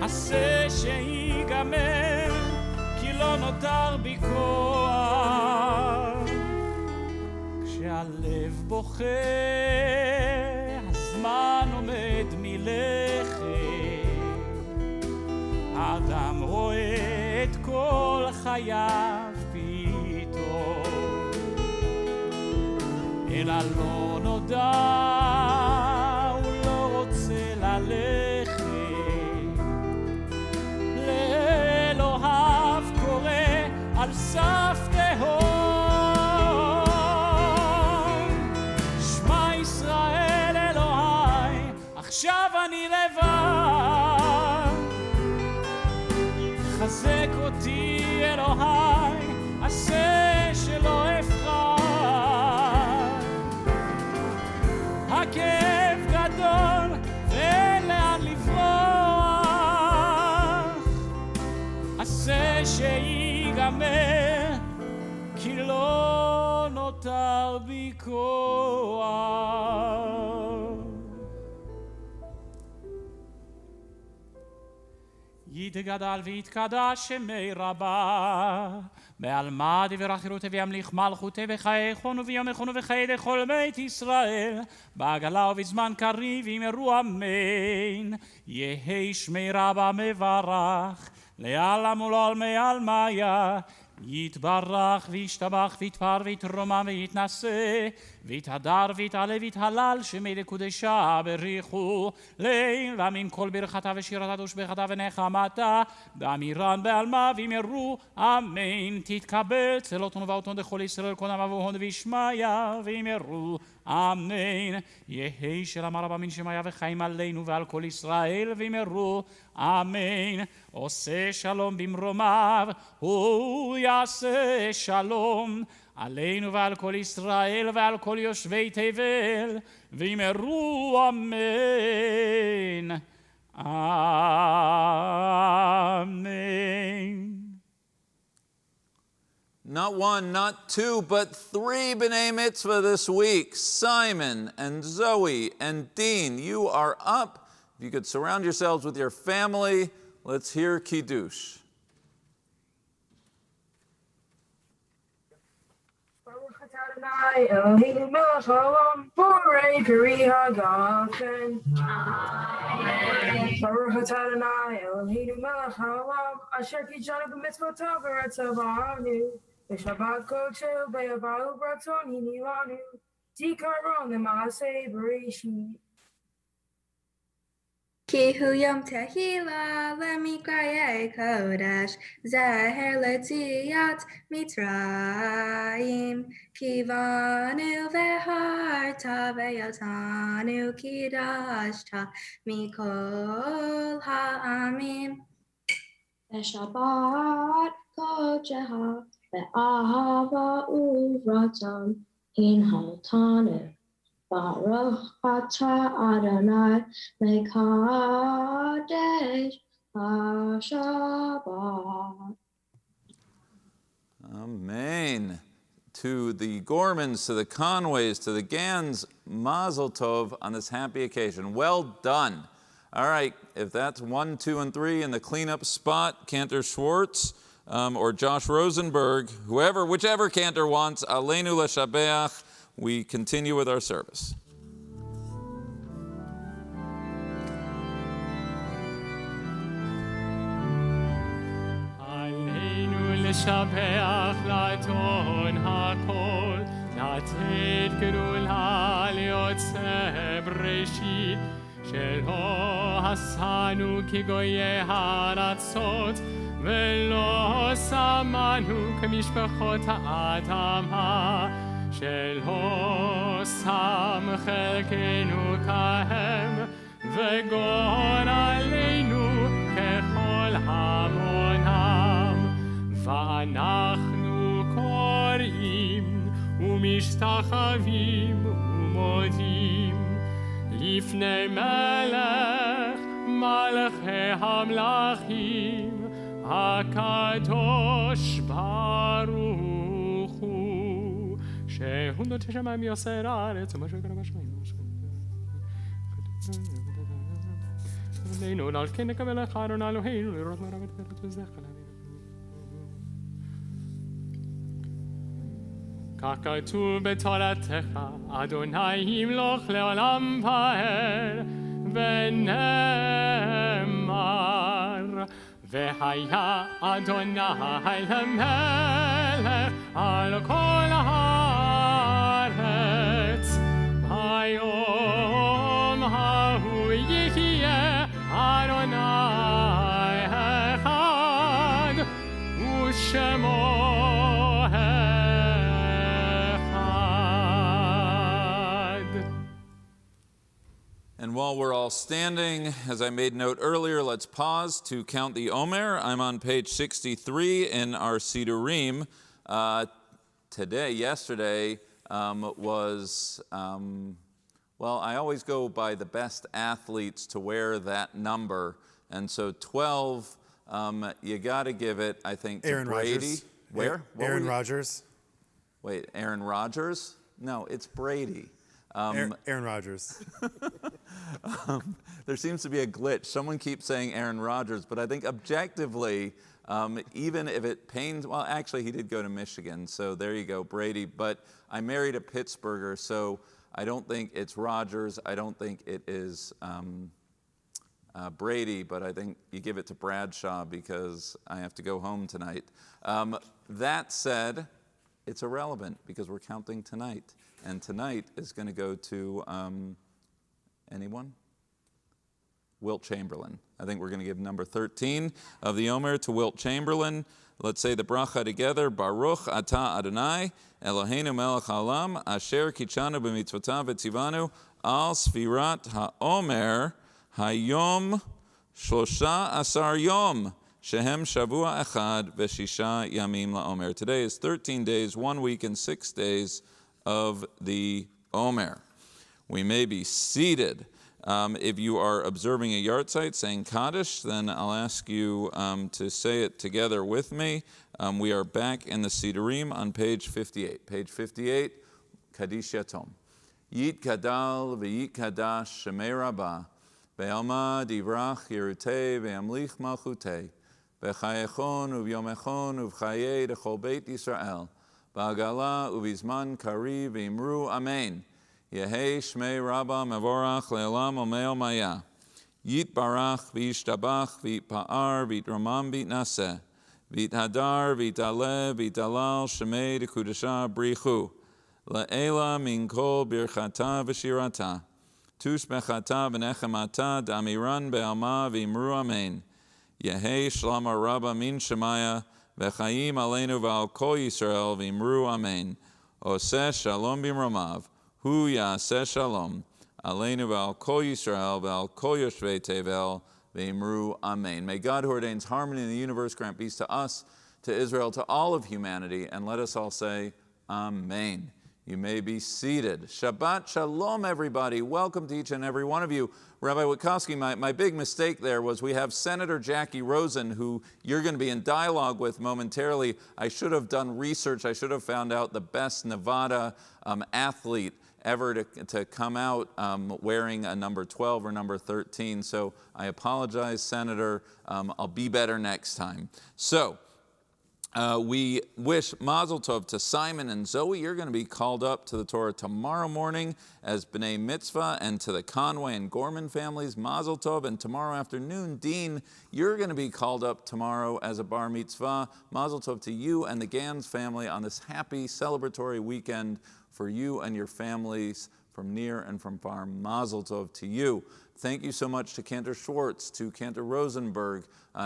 עשה שיגמר, כי לא נותר בי כוח. כשהלב בוכה, הזמן עומד מלכת. האדם רואה את כל חייו פתאום, אל הלא נודע הוא לא רוצה ללכת. לאלוהיו קורא על סף תהום. שמע ישראל אלוהי, עכשיו אני לבד. חזק אותי אלוהי, עשה שלא אפחד. הכאב גדול ואין לאן לברוח. עשה שיגמר, כי לא נותר בי כוח. יתגדל ויתקדש שמי רבה, בעלמא דברי חירותי וימליך מלכותי בחיי חונו ויומי חונו וחיי לכל בית ישראל, בעגלה ובזמן קריב יאמרו אמן. יהי שמי רבה מברך, לעלם ולעולמי עלמיה. יתברך וישתבח ויתפאר ויתרומם ויתנשא ויתהדר ויתעלה ויתהלל שמי לקודשה בריחו ליל ואמין כל ברכתה ושירתה ושבחתה ונחמתה באמירן בעלמא ויאמרו אמן. תתקבל צלות ונבואתון דכל ישראל כל עמו והון וישמעיה ויאמרו אמן. יהי שלמה רבה מן שמעיה וחיים עלינו ועל כל ישראל ויאמרו אמן. עושה שלום במרומיו הוא יעשה שלום עלינו ועל כל ישראל ועל כל יושבי תבל ויאמרו אמן. אמן. Not one, not two, but 3 B'nai Mitzvah this week. Simon and Zoe and Dean, you are up. If you could surround yourselves with your family, let's hear Kiddush. Baruch atah Adonai Eloheinu melech haolam borei peri hagafen. Baruch atah Adonai Eloheinu melech haolam asher kijanu b'mitzvotav v'retzavanu v'shabbat kodesh be'avahu b'ratzon hinilanu zikaron l'maaseh bereshit. Ki hu yom tehila lemikrayei kodesh zeher letziat mitzrayim kivanu veharta veyatanu kidashta mikol ha'amim v'shabbat kodesh ve'ahava uvratzon hinhaltanu Baruch atah Adonai mekadesh ha-Shabbat. Amen. To the Gormans, to the Conways, to the Gans, Mazel Tov on this happy occasion. Well done. All right, if that's 1, 2, and 3 in the cleanup spot, Cantor Schwartz or Josh Rosenberg, whichever Cantor wants, Aleinu Leshabeach. We continue with our service. Aleinu לשבח לעתון הכל, לתת גדולה ליוצא בראשית, שלא עשנו כגויי הארצות, ולא שמנו כמשפחות האדמה, שלא שם חלקנו כהם, וגורלנו ככל המונם. ואנחנו קוראים ומשתחווים ומודים לפני מלך המלכים הקדוש ברוך הוא שהוא נוטה שמיים יוסר הארץ ומה שקרה בשמיים עלינו על כן נקבל לך אדוני אלוהינו לראות מה רבת פרט וזכר כך כתוב בתורתך אדוני ימלוך לעולם פאר ונאמר והיה אדוני למלך על כל הארץ היום ההוא יחיה אדוני אחד ושמו And while we're all standing, as I made note earlier, let's pause to count the Omer. I'm on page 63 in our Sidurim. Yesterday was, well, I always go by the best athletes to wear that number. And so 12, you got to give it, I think, to Aaron Brady. Rodgers. Where? Aaron Rodgers. Wait, Aaron Rodgers? No, it's Brady. Aaron Rodgers. There seems to be a glitch. Someone keeps saying Aaron Rodgers, but I think objectively, even if it pains, well, actually, he did go to Michigan, so there you go, Brady. But I married a Pittsburgher, so I don't think it's Rodgers. I don't think it is Brady, but I think you give it to Bradshaw because I have to go home tonight. That said, it's irrelevant because we're counting tonight. And tonight is going to go to, anyone? Wilt Chamberlain. I think we're going to give number 13 of the Omer to Wilt Chamberlain. Let's say the bracha together. Baruch atah Adonai, Eloheinu melech haolam, asher kichanu b'mitzvotav v'tzivanu, al sfirat ha'omer, hayom shlosha asar yom, shehem shavua echad v'shisha yamim la'omer. Today is 13 days, 1 week, and 6 days of the Omer. We may be seated. If you are observing a yahrzeit saying Kaddish, then I'll ask you to say it together with me. We are back in the Sidurim on page 58. Page 58, Kaddish Yatom. Yit kadal v'yit kadash shemei rabbah, ve'alma divrach yerutei ve'amlich malchutei, ve'chayechon u'vyomechon u'vchayei dechol beit Yisrael, Ba'agala ubizman kari v'imru amen. Yehei shmei rabba mevorach le'olam omeo maya. Yit barach v'yishtabach v'yitpa'ar v'yitramam v'yitnaseh. V'yithadar v'yitale v'yitalal shmei dekudasha brichu. Le'ela min kol birchata v'shirata. Tushmechata v'nechemata damiran be'alma v'imru amen. Yehei shlama rabba min shemaya. V'chaim aleinu v'al kol Yisrael v'imru amen. Oseh shalom b'mromav. Hu yaseh shalom. Aleinu v'al kol Yisrael v'al kol yoshvei tevel v'imru amen. May God, who ordains harmony in the universe, grant peace to us, to Israel, to all of humanity, and let us all say amen. You may be seated. Shabbat shalom, everybody. Welcome to each and every one of you. Rabbi Witkowski, my big mistake there was we have Senator Jackie Rosen, who you're going to be in dialogue with momentarily. I should have done research. I should have found out the best Nevada athlete ever to come out wearing a number 12 or number 13. So I apologize, Senator. I'll be better next time. So we wish Mazel Tov to Simon and Zoe. You're going to be called up to the Torah tomorrow morning as B'nai Mitzvah, and to the Conway and Gorman families, Mazel Tov. And tomorrow afternoon, Dean, you're going to be called up tomorrow as a Bar Mitzvah. Mazel Tov to you and the Gans family on this happy celebratory weekend for you and your families from near and from far. Mazel Tov to you. Thank you so much to Cantor Schwartz, to Cantor Rosenberg,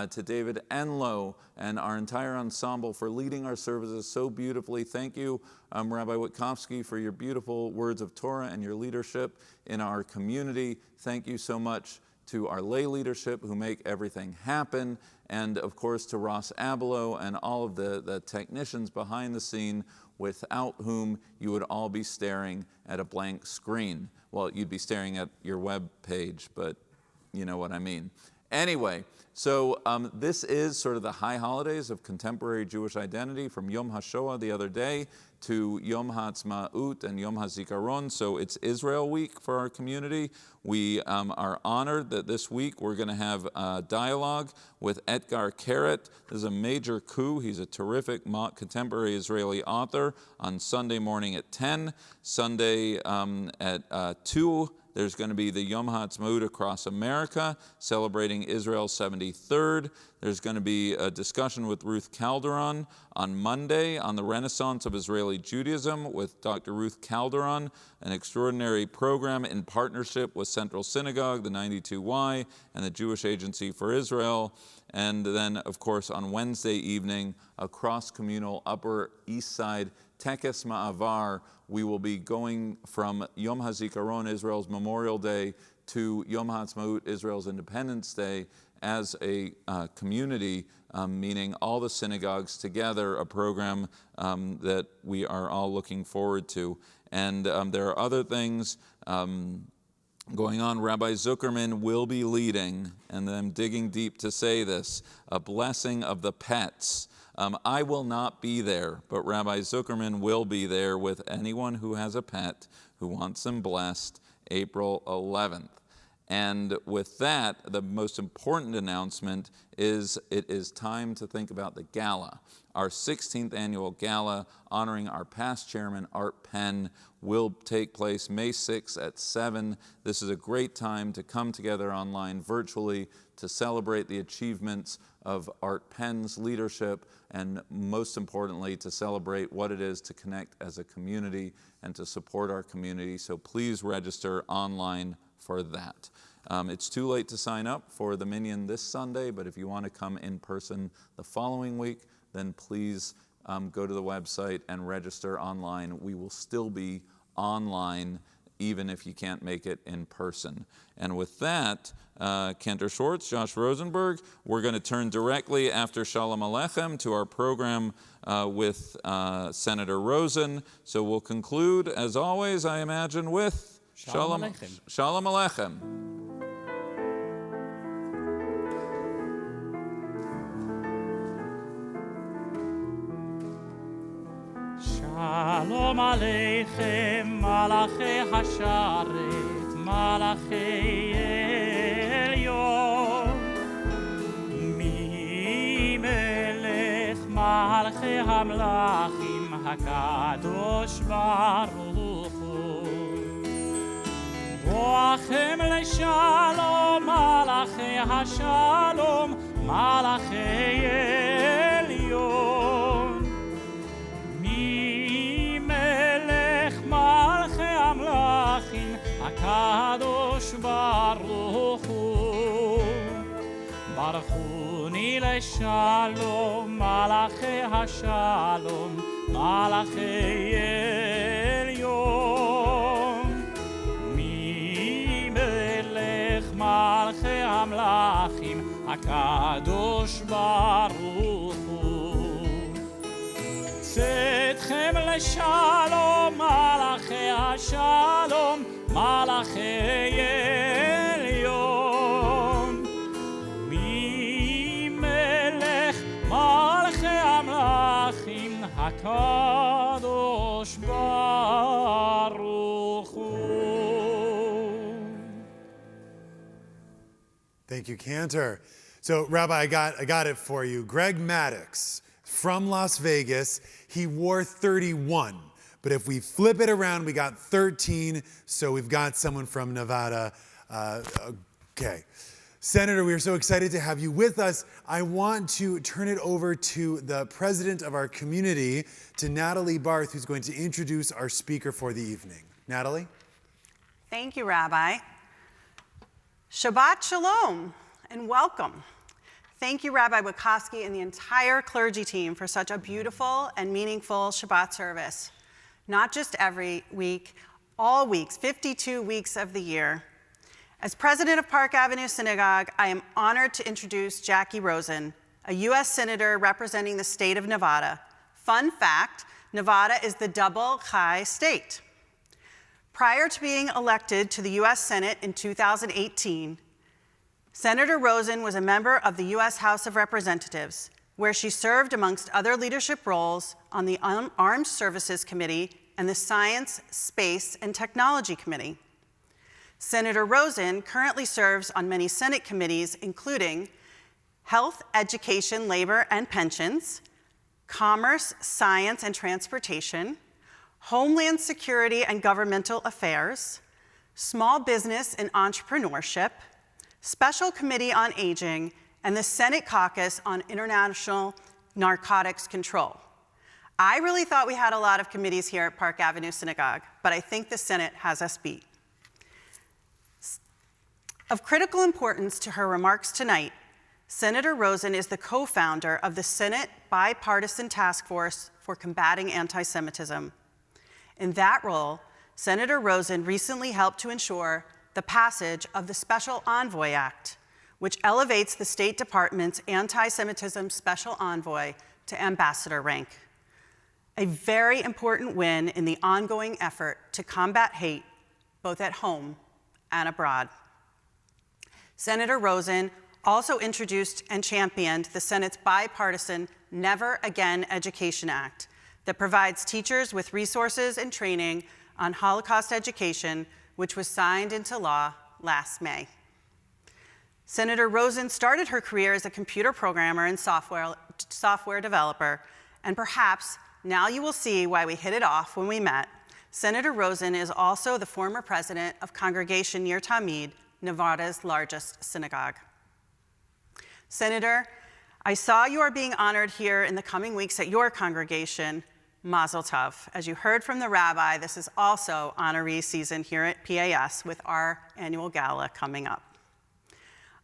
to David Enlow, and our entire ensemble for leading our services so beautifully. Thank you, Rabbi Witkowski, for your beautiful words of Torah and your leadership in our community. Thank you so much to our lay leadership who make everything happen, and of course to Ross Abelow and all of the technicians behind the scene, without whom you would all be staring at a blank screen. Well, you'd be staring at your web page, but you know what I mean. Anyway, so this is sort of the high holidays of contemporary Jewish identity, from Yom HaShoah the other day to Yom HaAtzmaut and Yom HaZikaron. So it's Israel Week for our community. We are honored that this week we're going to have a dialogue with Etgar Keret. This is a major coup. He's a terrific contemporary Israeli author on Sunday morning at 10. Sunday at 2. There's going to be the Yom HaAtzmaut across America, celebrating Israel's 73rd. There's going to be a discussion with Ruth Calderon on Monday on the Renaissance of Israeli Judaism with Dr. Ruth Calderon, an extraordinary program in partnership with Central Synagogue, the 92Y, and the Jewish Agency for Israel. And then, of course, on Wednesday evening, a cross-communal Upper East Side Tekes Ma'avar. We will be going from Yom HaZikaron, Israel's Memorial Day, to Yom HaAtzmaut, Israel's Independence Day, as a community, meaning all the synagogues together, a program that we are all looking forward to. And there are other things going on. Rabbi Zuckerman will be leading, and I'm digging deep to say this, a blessing of the pets. I will not be there, but Rabbi Zuckerman will be there with anyone who has a pet who wants them blessed, April 11th. And with that, the most important announcement is it is time to think about the gala. Our 16th annual gala honoring our past chairman, Art Penn, will take place May 6th at 7. This is a great time to come together online virtually to celebrate the achievements of Art Penn's leadership, and most importantly, to celebrate what it is to connect as a community and to support our community. So please register online for that. It's too late to sign up for the Minyan this Sunday, but if you want to come in person the following week, then please go to the website and register online. We will still be online even if you can't make it in person. And with that, Cantor Schwartz, Josh Rosenberg, we're going to turn directly after Shalom Aleichem to our program with Senator Rosen. So we'll conclude, as always, I imagine, with Shalom Aleichem. Shalom Aleichem. Shalom Aleichem, Malachei Hasharet, Malachei Elyon, Mi Melech Malachei Hamlachim, HaKadosh Baruch Hu. Boachem leShalom, Malachei Hashalom, Malachei Elyon. HaKadosh Baruch Hu, Baruchuni leShalom, Malachei HaShalom, Malachei Elyon, Mi Melech Malchei Hamlachim, HaKadosh Baruch Hu. Tzedchem leShalom, Malachei HaShalom, Malachei Elyon, Mi Melech Malchei Hamlachim, HaKadosh Baruch Hu. Thank you, Cantor. So, Rabbi, I got it for you. Greg Maddox from Las Vegas, he wore 31. But if we flip it around, we got 13, so we've got someone from Nevada. Okay. Senator, we are so excited to have you with us. I want to turn it over to the president of our community, to Natalie Barth, who's going to introduce our speaker for the evening. Natalie? Thank you, Rabbi. Shabbat Shalom, and welcome. Thank you, Rabbi Wachowski and the entire clergy team for such a beautiful and meaningful Shabbat service. Not just every week, all weeks, 52 weeks of the year. As president of Park Avenue Synagogue, I am honored to introduce Jackie Rosen, a U.S. Senator representing the state of Nevada. Fun fact, Nevada is the double chai state. Prior to being elected to the U.S. Senate in 2018, Senator Rosen was a member of the U.S. House of Representatives, where she served amongst other leadership roles on the Armed Services Committee and the Science, Space, and Technology Committee. Senator Rosen currently serves on many Senate committees, including Health, Education, Labor, and Pensions, Commerce, Science, and Transportation, Homeland Security and Governmental Affairs, Small Business and Entrepreneurship, Special Committee on Aging, and the Senate Caucus on International Narcotics Control. I really thought we had a lot of committees here at Park Avenue Synagogue, but I think the Senate has us beat. Of critical importance to her remarks tonight, Senator Rosen is the co-founder of the Senate Bipartisan Task Force for Combating Anti-Semitism. In that role, Senator Rosen recently helped to ensure the passage of the Special Envoy Act, which elevates the State Department's anti-Semitism special envoy to ambassador rank. A very important win in the ongoing effort to combat hate, both at home and abroad. Senator Rosen also introduced and championed the Senate's bipartisan Never Again Education Act that provides teachers with resources and training on Holocaust education, which was signed into law last May. Senator Rosen started her career as a computer programmer and software developer, and perhaps now you will see why we hit it off when we met. Senator Rosen is also the former president of Congregation Ner Tamid, Nevada's largest synagogue. Senator, I saw you are being honored here in the coming weeks at your congregation. Mazel tov. As you heard from the rabbi, this is also honoree season here at PAS with our annual gala coming up.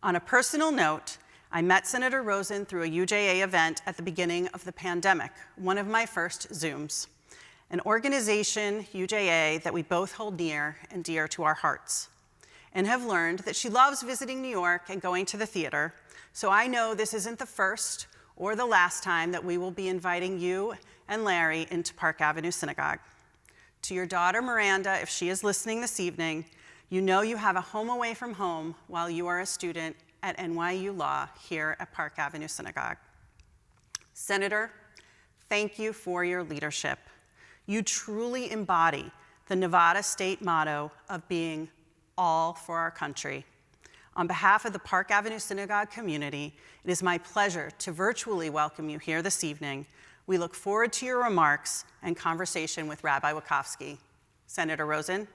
On a personal note, I met Senator Rosen through a UJA event at the beginning of the pandemic, one of my first Zooms, an organization, UJA, that we both hold near and dear to our hearts, and have learned that she loves visiting New York and going to the theater, so I know this isn't the first or the last time that we will be inviting you and Larry into Park Avenue Synagogue. To your daughter Miranda, if she is listening this evening, you know you have a home away from home while you are a student at NYU Law here at Park Avenue Synagogue. Senator, thank you for your leadership. You truly embody the Nevada state motto of being all for our country. On behalf of the Park Avenue Synagogue community, it is my pleasure to virtually welcome you here this evening. We look forward to your remarks and conversation with Rabbi Wachowski. Senator Rosen.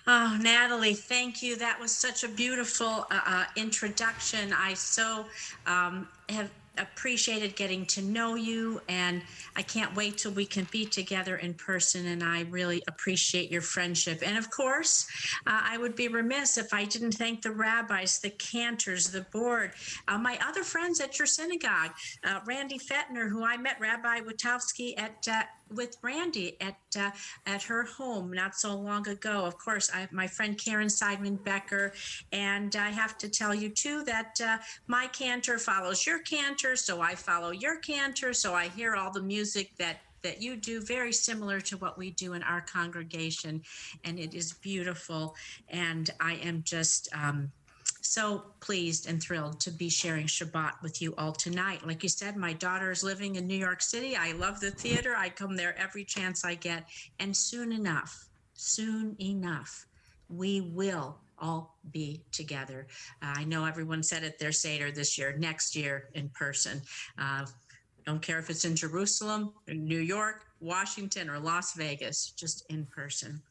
Oh, Natalie, thank you. That was such a beautiful introduction. I so have appreciated getting to know you, and I can't wait till we can be together in person, and I really appreciate your friendship. And of course, I would be remiss if I didn't thank the rabbis, the cantors, the board, my other friends at your synagogue, Randy Fettner, who I met Rabbi Wachowski with Randy at her home not so long ago. Of course, my friend Karen Seidman Becker, and I have to tell you too that my cantor follows your cantor, so I follow your cantor, so I hear all the music that you do, very similar to what we do in our congregation, and it is beautiful, and I am just so pleased and thrilled to be sharing Shabbat with you all tonight. Like you said, my daughter is living in New York City. I love the theater. I come there every chance I get. And soon enough, we will all be together. I know everyone said at their Seder this year, next year in person. Don't care if it's in Jerusalem, in New York, Washington, or Las Vegas, just in person.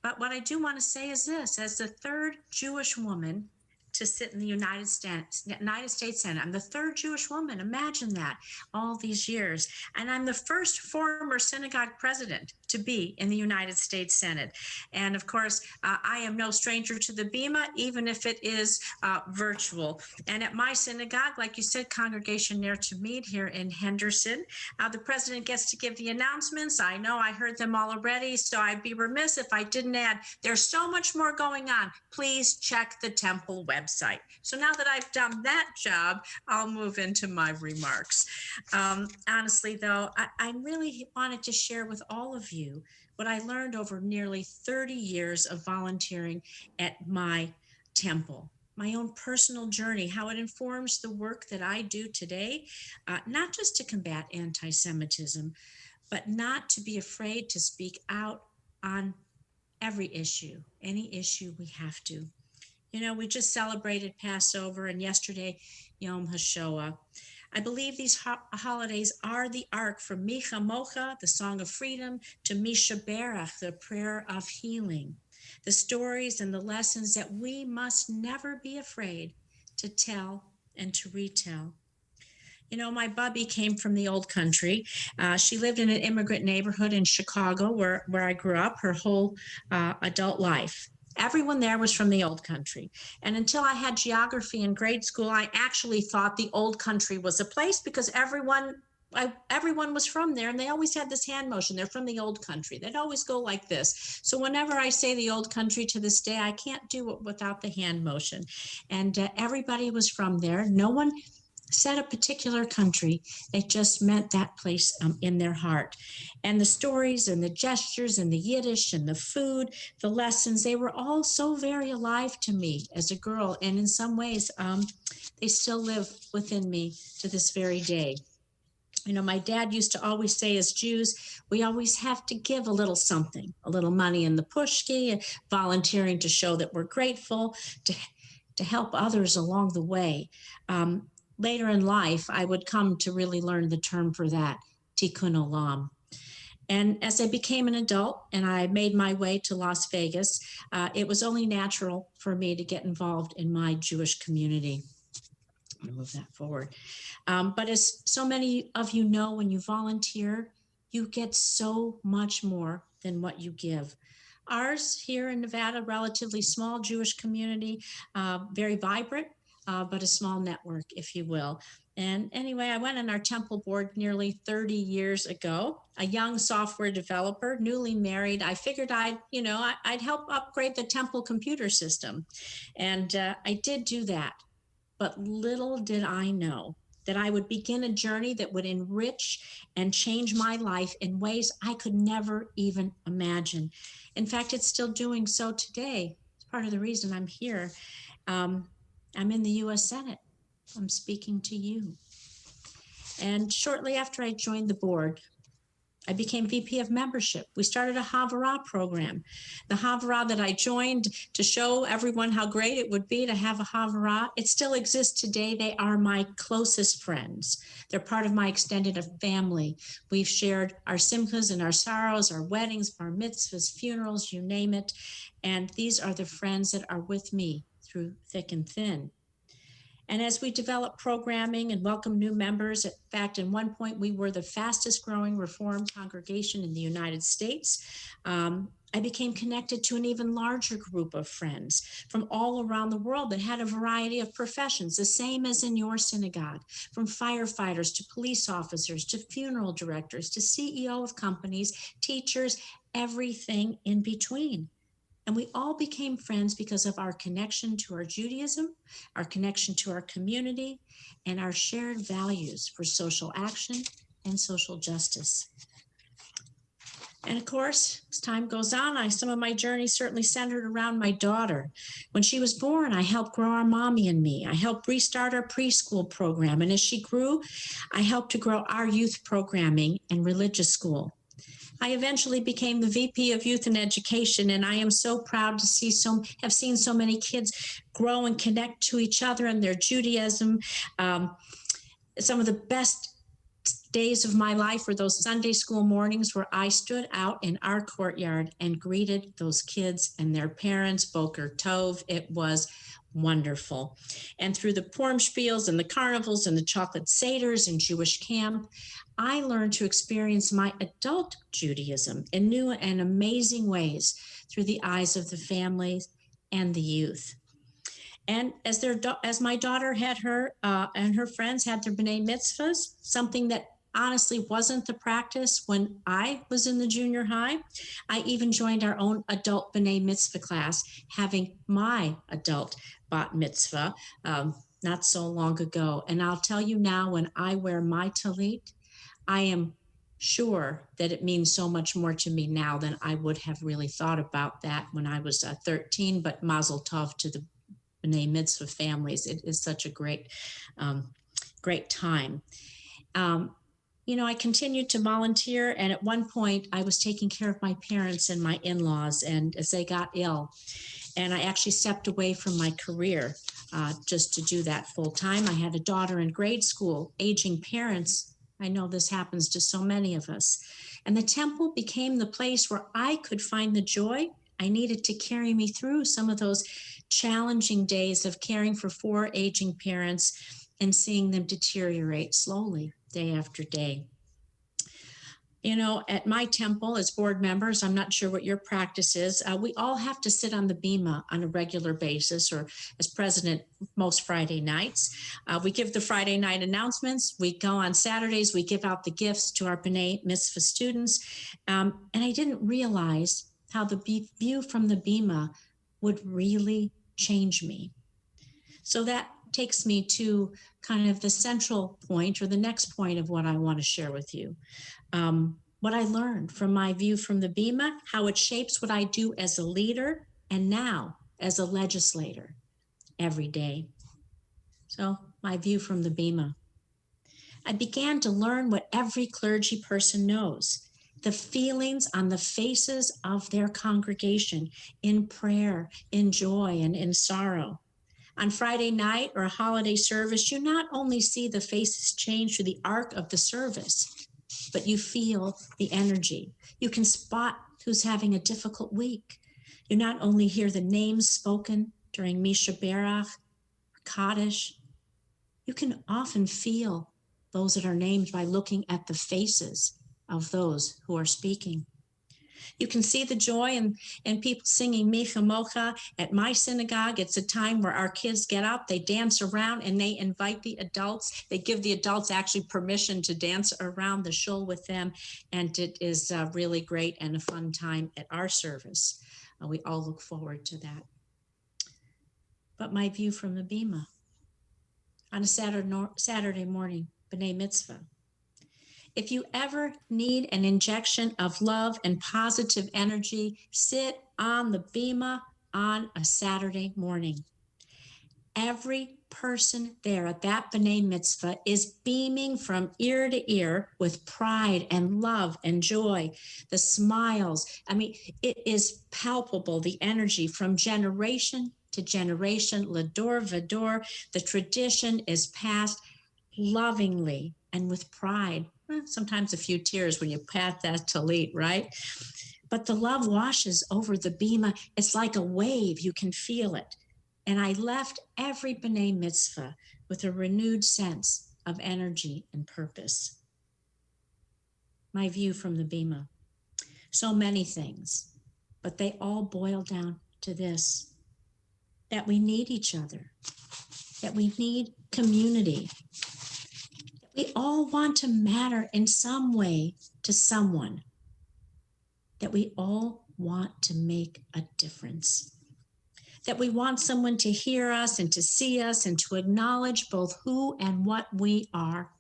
But what I do want to say is this: as the third Jewish woman to sit in the United States Senate. I'm the third Jewish woman. Imagine that, all these years. And I'm the first former synagogue president to be in the United States Senate. And of course, I am no stranger to the Bima, even if it is virtual. And at my synagogue, like you said, Congregation Ner Tamid here in Henderson, the president gets to give the announcements. I know I heard them all already, so I'd be remiss if I didn't add, there's so much more going on. Please check the temple website. So now that I've done that job, I'll move into my remarks. Honestly, though, I really wanted to share with all of you what I learned over nearly 30 years of volunteering at my temple, my own personal journey, how it informs the work that I do today, not just to combat anti-Semitism, but not to be afraid to speak out on every issue, any issue we have to. You know, we just celebrated Passover and yesterday Yom HaShoah. I believe these holidays are the arc from Mi Chamocha, the song of freedom, to Misha Berach, the prayer of healing. The stories and the lessons that we must never be afraid to tell and to retell. You know, my bubby came from the old country. She lived in an immigrant neighborhood in Chicago where I grew up her whole adult life. Everyone there was from the old country. And until I had geography in grade school, I actually thought the old country was a place because everyone was from there, and they always had this hand motion. They're from the old country. They'd always go like this. So whenever I say the old country to this day, I can't do it without the hand motion. And everybody was from there. No one said a particular country. They just meant that place in their heart. And the stories and the gestures and the Yiddish and the food, the lessons, they were all so very alive to me as a girl. And in some ways, they still live within me to this very day. You know, my dad used to always say, as Jews, we always have to give a little something, a little money in the pushki, volunteering to show that we're grateful, to help others along the way. Later in life, I would come to really learn the term for that, tikkun olam. And as I became an adult and I made my way to Las Vegas, it was only natural for me to get involved in my Jewish community. I'm going to move that forward. But as so many of you know, when you volunteer, you get so much more than what you give. Ours here in Nevada, relatively small Jewish community, very vibrant, but a small network, if you will. And anyway, I went on our temple board nearly 30 years ago, a young software developer, newly married. I figured I'd help upgrade the temple computer system. And I did do that. But little did I know that I would begin a journey that would enrich and change my life in ways I could never even imagine. In fact, it's still doing so today. It's part of the reason I'm here. I'm in the U.S. Senate. I'm speaking to you. And shortly after I joined the board, I became VP of membership. We started a Havurah program. The Havurah that I joined to show everyone how great it would be to have a Havurah, it still exists today. They are my closest friends. They're part of my extended family. We've shared our simchas and our sorrows, our weddings, bar mitzvahs, funerals, you name it. And these are the friends that are with me through thick and thin. And as we develop programming and welcome new members, in fact, at one point, we were the fastest growing Reformed congregation in the United States. I became connected to an even larger group of friends from all around the world that had a variety of professions, the same as in your synagogue, from firefighters to police officers to funeral directors to CEO of companies, teachers, everything in between. And we all became friends because of our connection to our Judaism, our connection to our community, and our shared values for social action and social justice. And of course, as time goes on, some of my journey certainly centered around my daughter. When she was born, I helped grow our mommy and me. I helped restart our preschool program. And as she grew, I helped to grow our youth programming and religious school. I eventually became the VP of Youth and Education, and I am so proud to have seen so many kids grow and connect to each other and their Judaism. Some of the best days of my life were those Sunday school mornings where I stood out in our courtyard and greeted those kids and their parents, Boker Tov. It was wonderful. And through the Purim spiels and the carnivals and the chocolate seders and Jewish camp, I learned to experience my adult Judaism in new and amazing ways through the eyes of the families and the youth. And as my daughter had her and her friends had their B'nai Mitzvahs, something that honestly wasn't the practice when I was in the junior high, I even joined our own adult B'nai Mitzvah class, having my adult Bat Mitzvah not so long ago. And I'll tell you now, when I wear my talit, I am sure that it means so much more to me now than I would have really thought about that when I was 13, but mazel tov to the B'nai Mitzvah families. It is such a great time. I continued to volunteer, and at one point I was taking care of my parents and my in-laws, and as they got ill, and I actually stepped away from my career just to do that full time. I had a daughter in grade school, aging parents. I know this happens to so many of us. And the temple became the place where I could find the joy I needed to carry me through some of those challenging days of caring for 4 aging parents and seeing them deteriorate slowly day after day. At my temple as board members, I'm not sure what your practice is. We all have to sit on the bima on a regular basis, or as president, most Friday nights. We give the Friday night announcements. We go on Saturdays. We give out the gifts to our B'nai Mitzvah students. And I didn't realize how the view from the bima would really change me. So that takes me to kind of the central point, or the next point of what I want to share with you. What I learned from my view from the bima, how it shapes what I do as a leader and now as a legislator every day. So my view from the bima. I began to learn what every clergy person knows, the feelings on the faces of their congregation in prayer, in joy, and in sorrow. On Friday night or a holiday service, you not only see the faces change through the arc of the service, but you feel the energy. You can spot who's having a difficult week. You not only hear the names spoken during Misha Berach, Kaddish, you can often feel those that are named by looking at the faces of those who are speaking. You can see the joy in people singing Micha Mocha. At my synagogue, it's a time where our kids get up, they dance around, and they invite the adults. They give the adults actually permission to dance around the shul with them, and it is really great and a fun time at our service. We all look forward to that. But my view from the bima, on a Saturday morning, B'nai Mitzvah. If you ever need an injection of love and positive energy, sit on the bima on a Saturday morning. Every person there at that B'nai Mitzvah is beaming from ear to ear with pride and love and joy, the smiles. I mean, it is palpable, the energy from generation to generation, Lador Vador. The tradition is passed lovingly and with pride. Sometimes a few tears when you pass that talit, right? But the love washes over the bima. It's like a wave. You can feel it. And I left every B'nai Mitzvah with a renewed sense of energy and purpose. My view from the bima. So many things, but they all boil down to this, that we need each other, that we need community. We all want to matter in some way to someone, that we all want to make a difference, that we want someone to hear us and to see us and to acknowledge both who and what we are,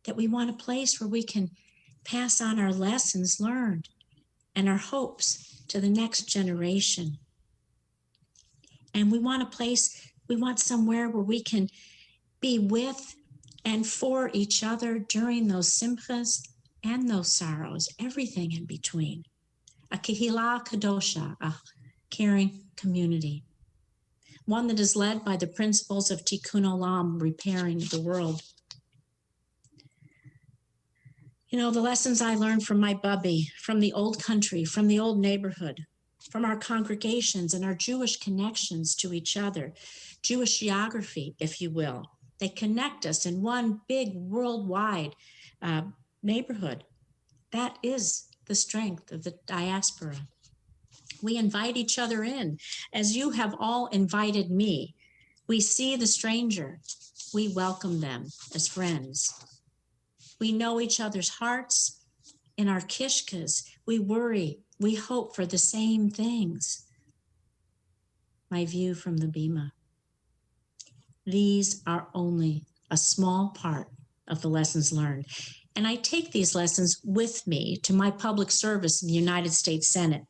that we want a place where we can pass on our lessons learned and our hopes to the next generation. And we want a place, we want somewhere where we can be with and for each other during those simchas and those sorrows, everything in between. A kehillah kadosha, a caring community. One that is led by the principles of tikkun olam, repairing the world. The lessons I learned from my bubby, from the old country, from the old neighborhood, from our congregations and our Jewish connections to each other, Jewish geography, if you will. They connect us in one big worldwide neighborhood. That is the strength of the diaspora. We invite each other in, as you have all invited me. We see the stranger. We welcome them as friends. We know each other's hearts. In our kishkas, we worry, we hope for the same things. My view from the bima. These are only a small part of the lessons learned. And I take these lessons with me to my public service in the United States Senate.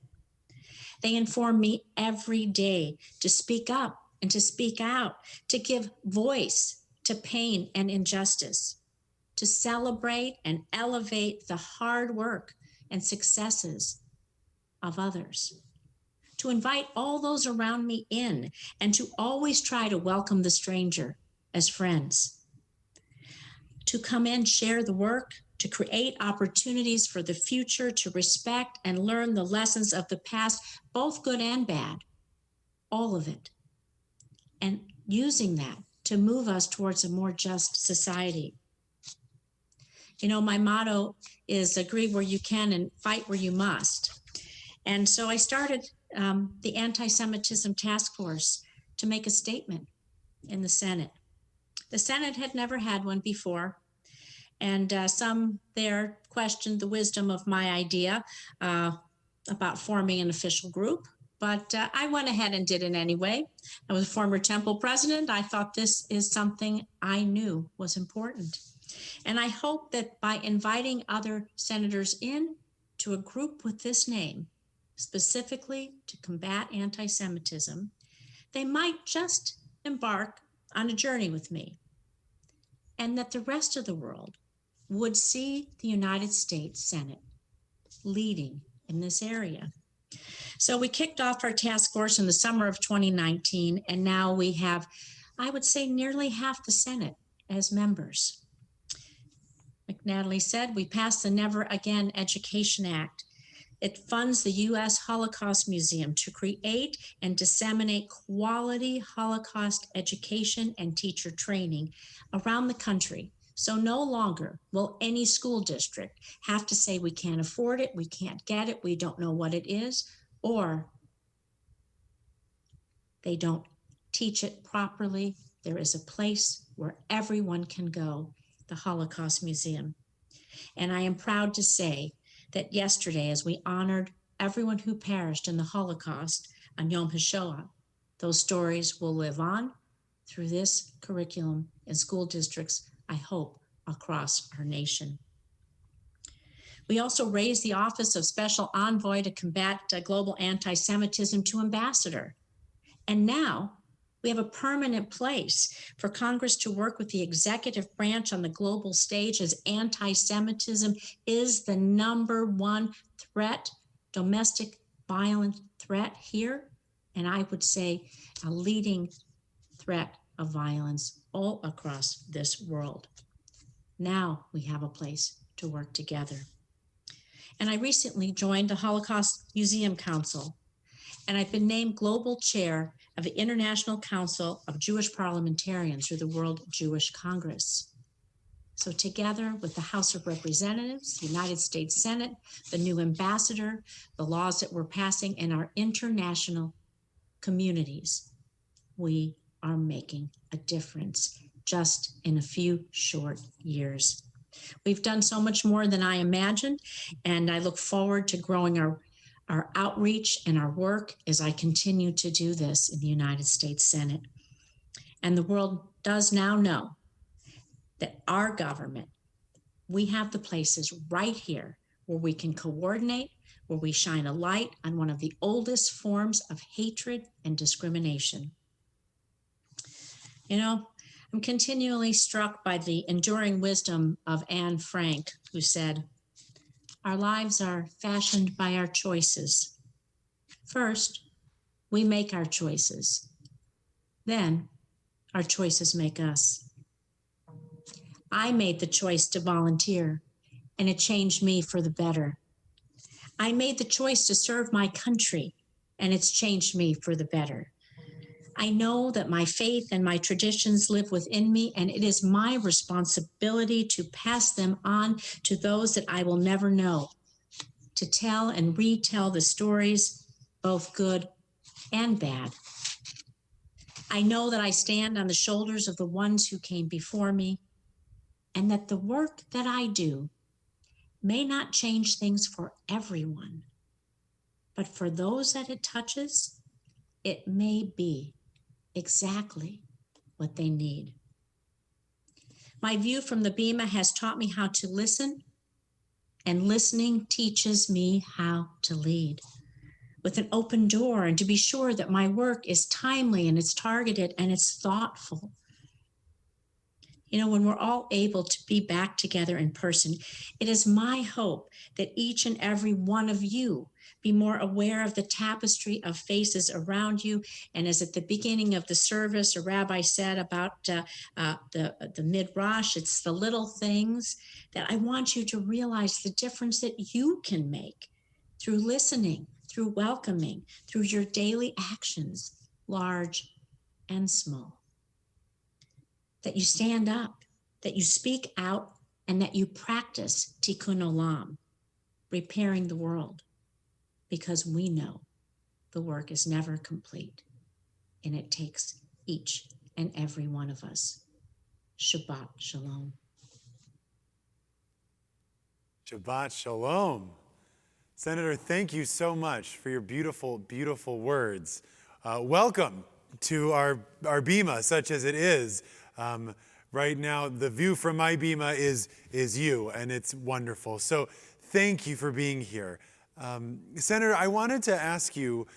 They inform me every day to speak up and to speak out, to give voice to pain and injustice, to celebrate and elevate the hard work and successes of others, to invite all those around me in, and to always try to welcome the stranger as friends, to come in, share the work, to create opportunities for the future, to respect and learn the lessons of the past, both good and bad, all of it, and using that to move us towards a more just society. You know, my motto is agree where you can and fight where you must. And so I started the Anti-Semitism Task Force to make a statement in the Senate. The Senate had never had one before, and some there questioned the wisdom of my idea about forming an official group, but I went ahead and did it anyway. I was a former Temple president. I thought this is something I knew was important. And I hope that by inviting other senators in to a group with this name, specifically to combat anti-Semitism, they might just embark on a journey with me, and that the rest of the world would see the United States Senate leading in this area. So we kicked off our task force in the summer of 2019, and now we have, I would say, nearly half the Senate as members. Like Natalie said, we passed the Never Again Education Act. It funds the U.S. Holocaust Museum to create and disseminate quality Holocaust education and teacher training around the country. So no longer will any school district have to say we can't afford it, we can't get it, we don't know what it is, or they don't teach it properly. There is a place where everyone can go, the Holocaust Museum. And I am proud to say that yesterday, as we honored everyone who perished in the Holocaust on Yom HaShoah, those stories will live on through this curriculum in school districts, I hope, across our nation. We also raised the Office of Special Envoy to combat global anti-Semitism to ambassador. And now we have a permanent place for Congress to work with the executive branch on the global stage, as anti-Semitism is the #1 threat, domestic violent threat here, and I would say a leading threat of violence all across this world. Now we have a place to work together. And I recently joined the Holocaust Museum Council, and I've been named global chair of the International Council of Jewish Parliamentarians, or the World Jewish Congress. So together with the House of Representatives, the United States Senate, the new ambassador, the laws that we're passing in our international communities, we are making a difference just in a few short years. We've done so much more than I imagined, and I look forward to growing our outreach and our work as I continue to do this in the United States Senate. And the world does now know that our government, we have the places right here where we can coordinate, where we shine a light on one of the oldest forms of hatred and discrimination. You know, I'm continually struck by the enduring wisdom of Anne Frank, who said, "Our lives are fashioned by our choices. First, we make our choices. Then, our choices make us." I made the choice to volunteer, and it changed me for the better. I made the choice to serve my country, and it's changed me for the better. I know that my faith and my traditions live within me, and it is my responsibility to pass them on to those that I will never know, to tell and retell the stories, both good and bad. I know that I stand on the shoulders of the ones who came before me, and that the work that I do may not change things for everyone, but for those that it touches, it may be exactly what they need. My view from the Bema has taught me how to listen, and listening teaches me how to lead. with an open door, and to be sure that my work is timely and it's targeted and it's thoughtful. You know, when we're all able to be back together in person, it is my hope that each and every one of you be more aware of the tapestry of faces around you. And as at the beginning of the service, a rabbi said about the midrash, it's the little things that I want you to realize the difference that you can make through listening, through welcoming, through your daily actions, large and small. That you stand up, that you speak out, and that you practice tikkun olam, repairing the world, because we know the work is never complete, and it takes each and every one of us. Shabbat shalom. Shabbat shalom. Senator, thank you so much for your beautiful, beautiful words. Welcome to our bima, such as it is. Right now, the view from my bima is you, and it's wonderful. So thank you for being here. Senator, I wanted to ask you,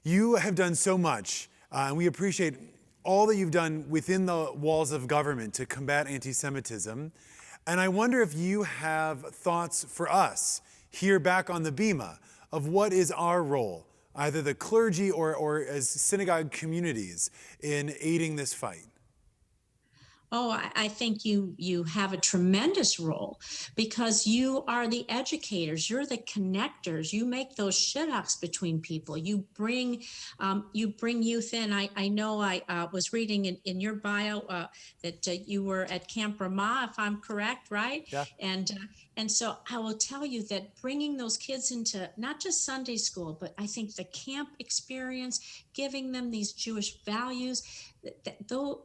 you have done so much, and we appreciate all that you've done within the walls of government to combat anti-Semitism. And I wonder if you have thoughts for us here back on the bima of what is our role, either the clergy or as synagogue communities, in aiding this fight. Oh, I think you have a tremendous role, because you are the educators, you're the connectors, you make those shidduchs between people, you bring youth in. I know I was reading in your bio that you were at Camp Ramah, if I'm correct, right? Yeah. And so I will tell you that bringing those kids into not just Sunday school, but I think the camp experience, giving them these Jewish values,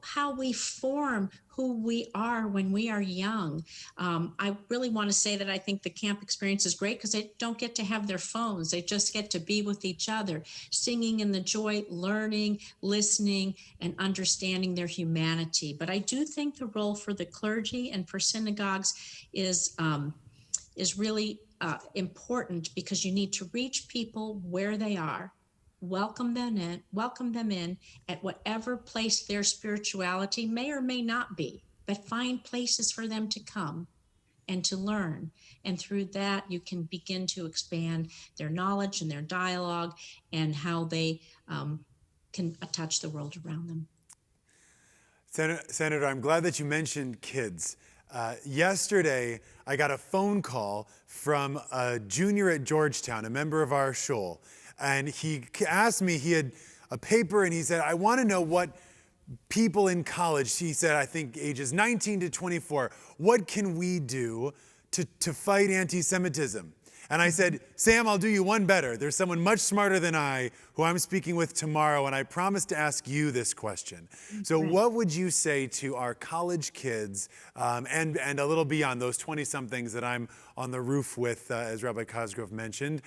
how we form who we are when we are young. I really want to say that I think the camp experience is great because they don't get to have their phones. They just get to be with each other, singing in the joy, learning, listening, and understanding their humanity. But I do think the role for the clergy and for synagogues is really important, because you need to reach people where they are. Welcome them in at whatever place their spirituality may or may not be, but find places for them to come and to learn. And through that, you can begin to expand their knowledge and their dialogue and how they can touch the world around them. Senator, I'm glad that you mentioned kids. Yesterday, I got a phone call from a junior at Georgetown, a member of our shul. And he asked me, he had a paper, and he said, I want to know what people in college, he said, I think ages 19 to 24, what can we do to fight anti-Semitism? And I said, Sam, I'll do you one better. There's someone much smarter than I who I'm speaking with tomorrow, and I promised to ask you this question. So what would you say to our college kids, and a little beyond, those 20-somethings that I'm on the roof with, as Rabbi Cosgrove mentioned?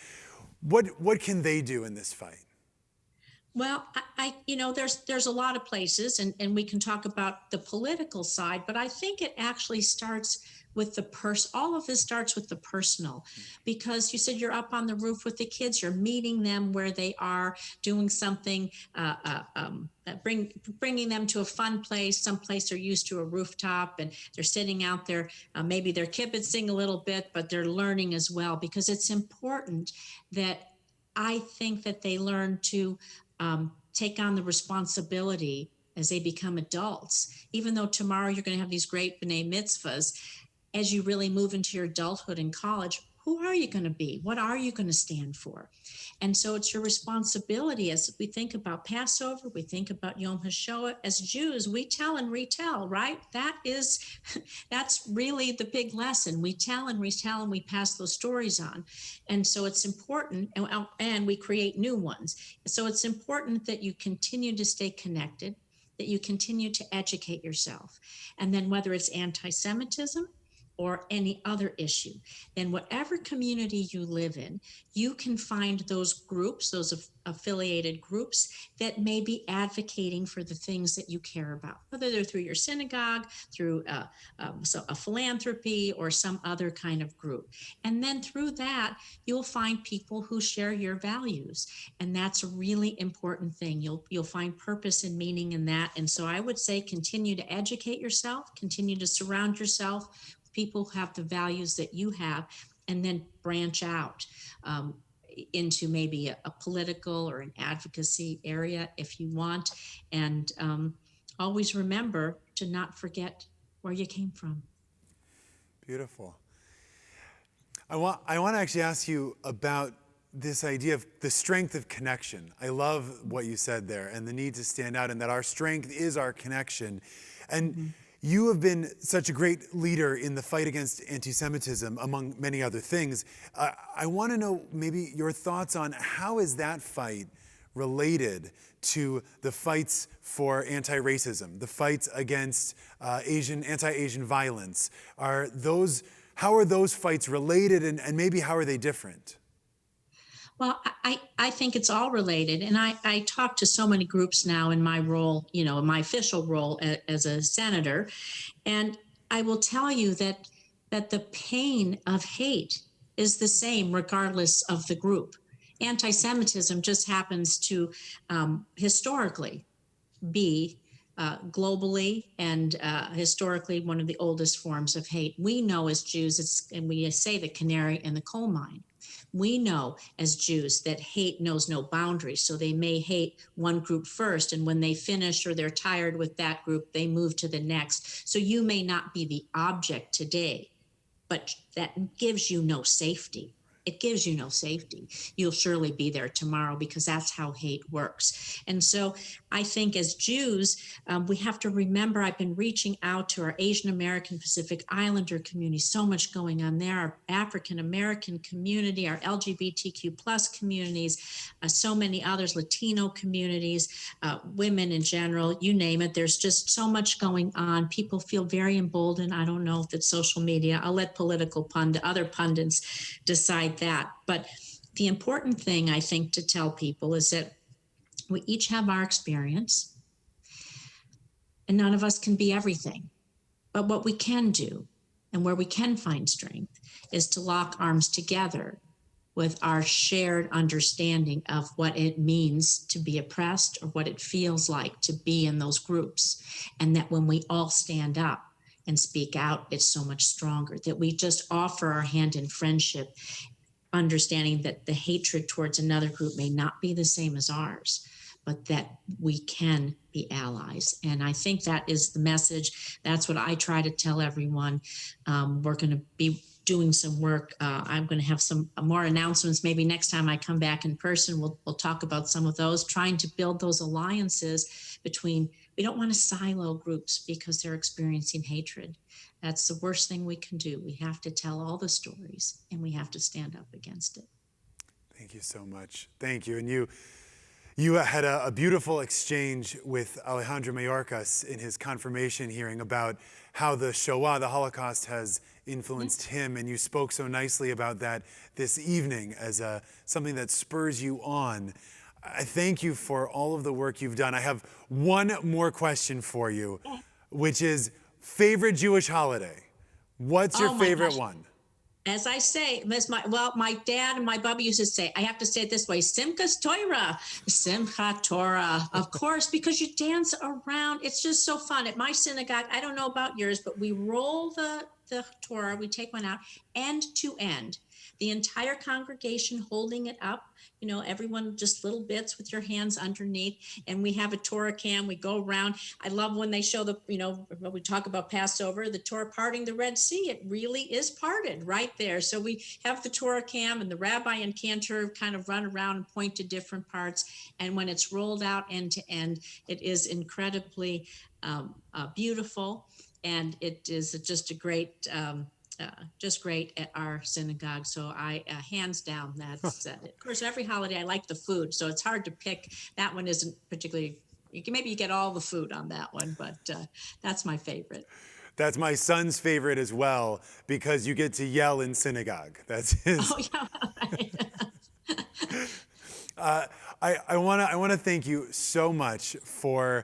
What can they do in this fight? Well, there's a lot of places, and we can talk about the political side, but I think it actually starts with the all of this starts with the personal, because you said you're up on the roof with the kids, you're meeting them where they are, doing something, bringing them to a fun place, someplace they're used to, a rooftop, and they're sitting out there. Maybe they're kibitzing a little bit, but they're learning as well, because it's important that I think that they learn to take on the responsibility as they become adults. Even though tomorrow you're going to have these great B'nai mitzvahs, as you really move into your adulthood in college, who are you going to be? What are you going to stand for? And so it's your responsibility. As we think about Passover, we think about Yom HaShoah. As Jews, we tell and retell, right? That's really the big lesson. We tell and retell, and we pass those stories on. And so it's important, and we create new ones. So it's important that you continue to stay connected, that you continue to educate yourself. And then whether it's anti-Semitism, or any other issue, then whatever community you live in, you can find those groups, those affiliated groups that may be advocating for the things that you care about, whether they're through your synagogue, through a philanthropy, or some other kind of group. And then through that, you'll find people who share your values. And that's a really important thing. You'll find purpose and meaning in that. And so I would say continue to educate yourself, continue to surround yourself with people who have the values that you have, and then branch out into maybe a political or an advocacy area if you want. And always remember to not forget where you came from. Beautiful. I want to actually ask you about this idea of the strength of connection. I love what you said there, and the need to stand out, and that our strength is our connection. And you have been such a great leader in the fight against anti-Semitism, among many other things. I want to know maybe your thoughts on how is that fight related to the fights for anti-racism, the fights against anti-Asian violence. How are those fights related, and maybe how are they different? Well, I think it's all related. And I talk to so many groups now in my role, in my official role as a senator. And I will tell you that the pain of hate is the same regardless of the group. Anti-Semitism just happens to historically be globally and historically one of the oldest forms of hate. We know as Jews, and we say the canary in the coal mine. We know as Jews that hate knows no boundaries. So they may hate one group first, and when they finish or they're tired with that group, they move to the next. So you may not be the object today, but that gives you no safety. It gives you no safety. You'll surely be there tomorrow, because that's how hate works. And so I think as Jews, we have to remember, I've been reaching out to our Asian American Pacific Islander community, so much going on there, our African American community, our LGBTQ plus communities, so many others, Latino communities, women in general, you name it. There's just so much going on. People feel very emboldened. I don't know if it's social media. I'll let other pundits decide that. But the important thing I think to tell people is that we each have our experience, and none of us can be everything. But what we can do, and where we can find strength, is to lock arms together with our shared understanding of what it means to be oppressed, or what it feels like to be in those groups. And that when we all stand up and speak out, it's so much stronger. That we just offer our hand in friendship, understanding that the hatred towards another group may not be the same as ours, but that we can be allies. And I think that is the message. That's what I try to tell everyone. We're going to be doing some work. I'm going to have some more announcements. Maybe next time I come back in person, we'll talk about some of those, trying to build those alliances between, we don't want to silo groups because they're experiencing hatred. That's the worst thing we can do. We have to tell all the stories, and we have to stand up against it. Thank you so much. Thank you. And you had a beautiful exchange with Alejandro Mayorkas in his confirmation hearing about how the Shoah, the Holocaust, has influenced him. And you spoke so nicely about that this evening as something that spurs you on. I thank you for all of the work you've done. I have one more question for you, which is favorite Jewish holiday. What's your favorite one? As I say, my dad and my Bubba used to say, I have to say it this way, Simchas Torah, Simchat Torah, of course, because you dance around. It's just so fun. At my synagogue, I don't know about yours, but we roll the Torah, we take one out, end to end. The entire congregation holding it up, everyone just little bits with your hands underneath. And we have a Torah cam. We go around. I love when they show when we talk about Passover, the Torah parting the Red Sea. It really is parted right there. So we have the Torah cam, and the rabbi and cantor kind of run around and point to different parts. And when it's rolled out end to end, it is incredibly beautiful. And it is just a great, just great at our synagogue. So I, hands down, that's of course, every holiday I like the food. So it's hard to pick. That one isn't particularly, maybe you get all the food on that one, but that's my favorite. That's my son's favorite as well, because you get to yell in synagogue. That's his. Oh, yeah, right. I want to thank you so much for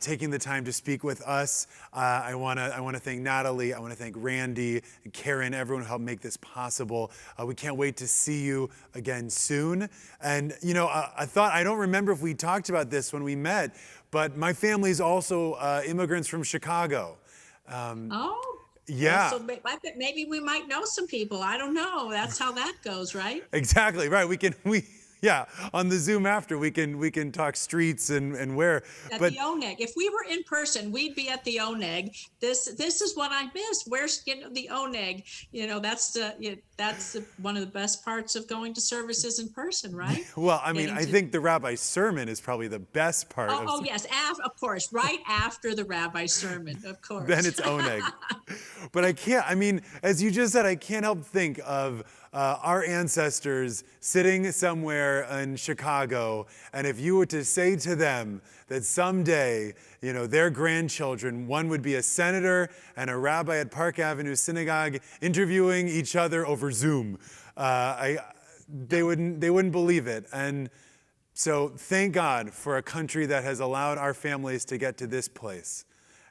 taking the time to speak with us. I want to thank Natalie. I want to thank Randy and Karen, everyone who helped make this possible. We can't wait to see you again soon. And I don't remember if we talked about this when we met, but my family's also immigrants from Chicago. Oh. Yeah. So maybe we might know some people. I don't know. That's how that goes, right? Exactly right. Yeah, on the Zoom after we can talk streets and where. At the Oneg. If we were in person, we'd be at the Oneg. This is what I missed. Where's the Oneg? That's one of the best parts of going to services in person, right? Well, I mean, I think the rabbi's sermon is probably the best part. Oh yes, of course, right after the rabbi's sermon, of course. Then it's Oneg. But as you just said, I can't help think of our ancestors sitting somewhere in Chicago, and if you were to say to them that someday, their grandchildren, one would be a senator and a rabbi at Park Avenue Synagogue interviewing each other over Zoom, they wouldn't believe it. And so thank God for a country that has allowed our families to get to this place.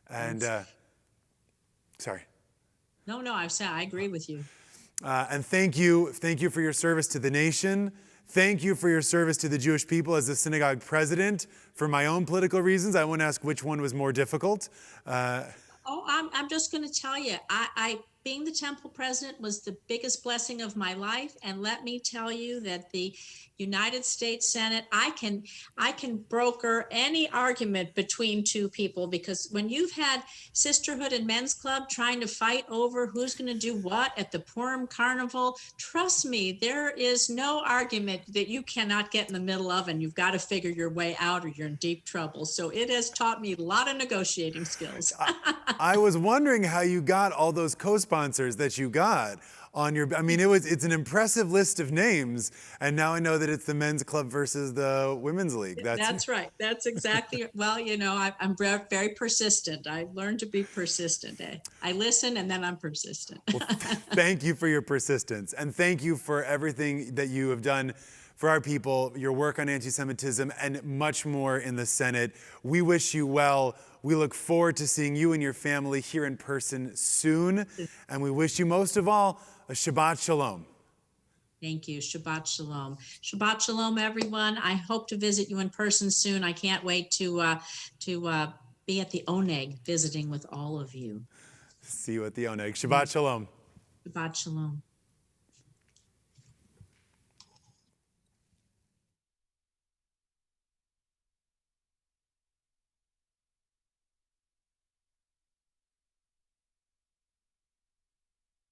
And sorry. No, I agree with you. And thank you for your service to the nation. Thank you for your service to the Jewish people as the synagogue president. For my own political reasons, I won't ask which one was more difficult. I'm just going to tell you, I being the temple president was the biggest blessing of my life. And let me tell you that the United States Senate, I can broker any argument between two people, because when you've had Sisterhood and Men's Club trying to fight over who's going to do what at the Purim Carnival, trust me, there is no argument that you cannot get in the middle of, and you've got to figure your way out or you're in deep trouble. So it has taught me a lot of negotiating skills. I was wondering how you got all those co-sponsors that you got on your, it's an impressive list of names, and now I know that it's the Men's Club versus the Women's League. That's right. That's exactly, well, I'm very persistent. I learned to be persistent. I listen and then I'm persistent. Well, thank you for your persistence, and thank you for everything that you have done for our people, your work on anti-Semitism, and much more in the Senate. We wish you well. We look forward to seeing you and your family here in person soon, and we wish you most of all a Shabbat Shalom. Thank you. Shabbat Shalom. Shabbat Shalom, everyone. I hope to visit you in person soon. I can't wait to be at the Oneg visiting with all of you. See you at the Oneg. Shabbat Shalom. Shabbat Shalom.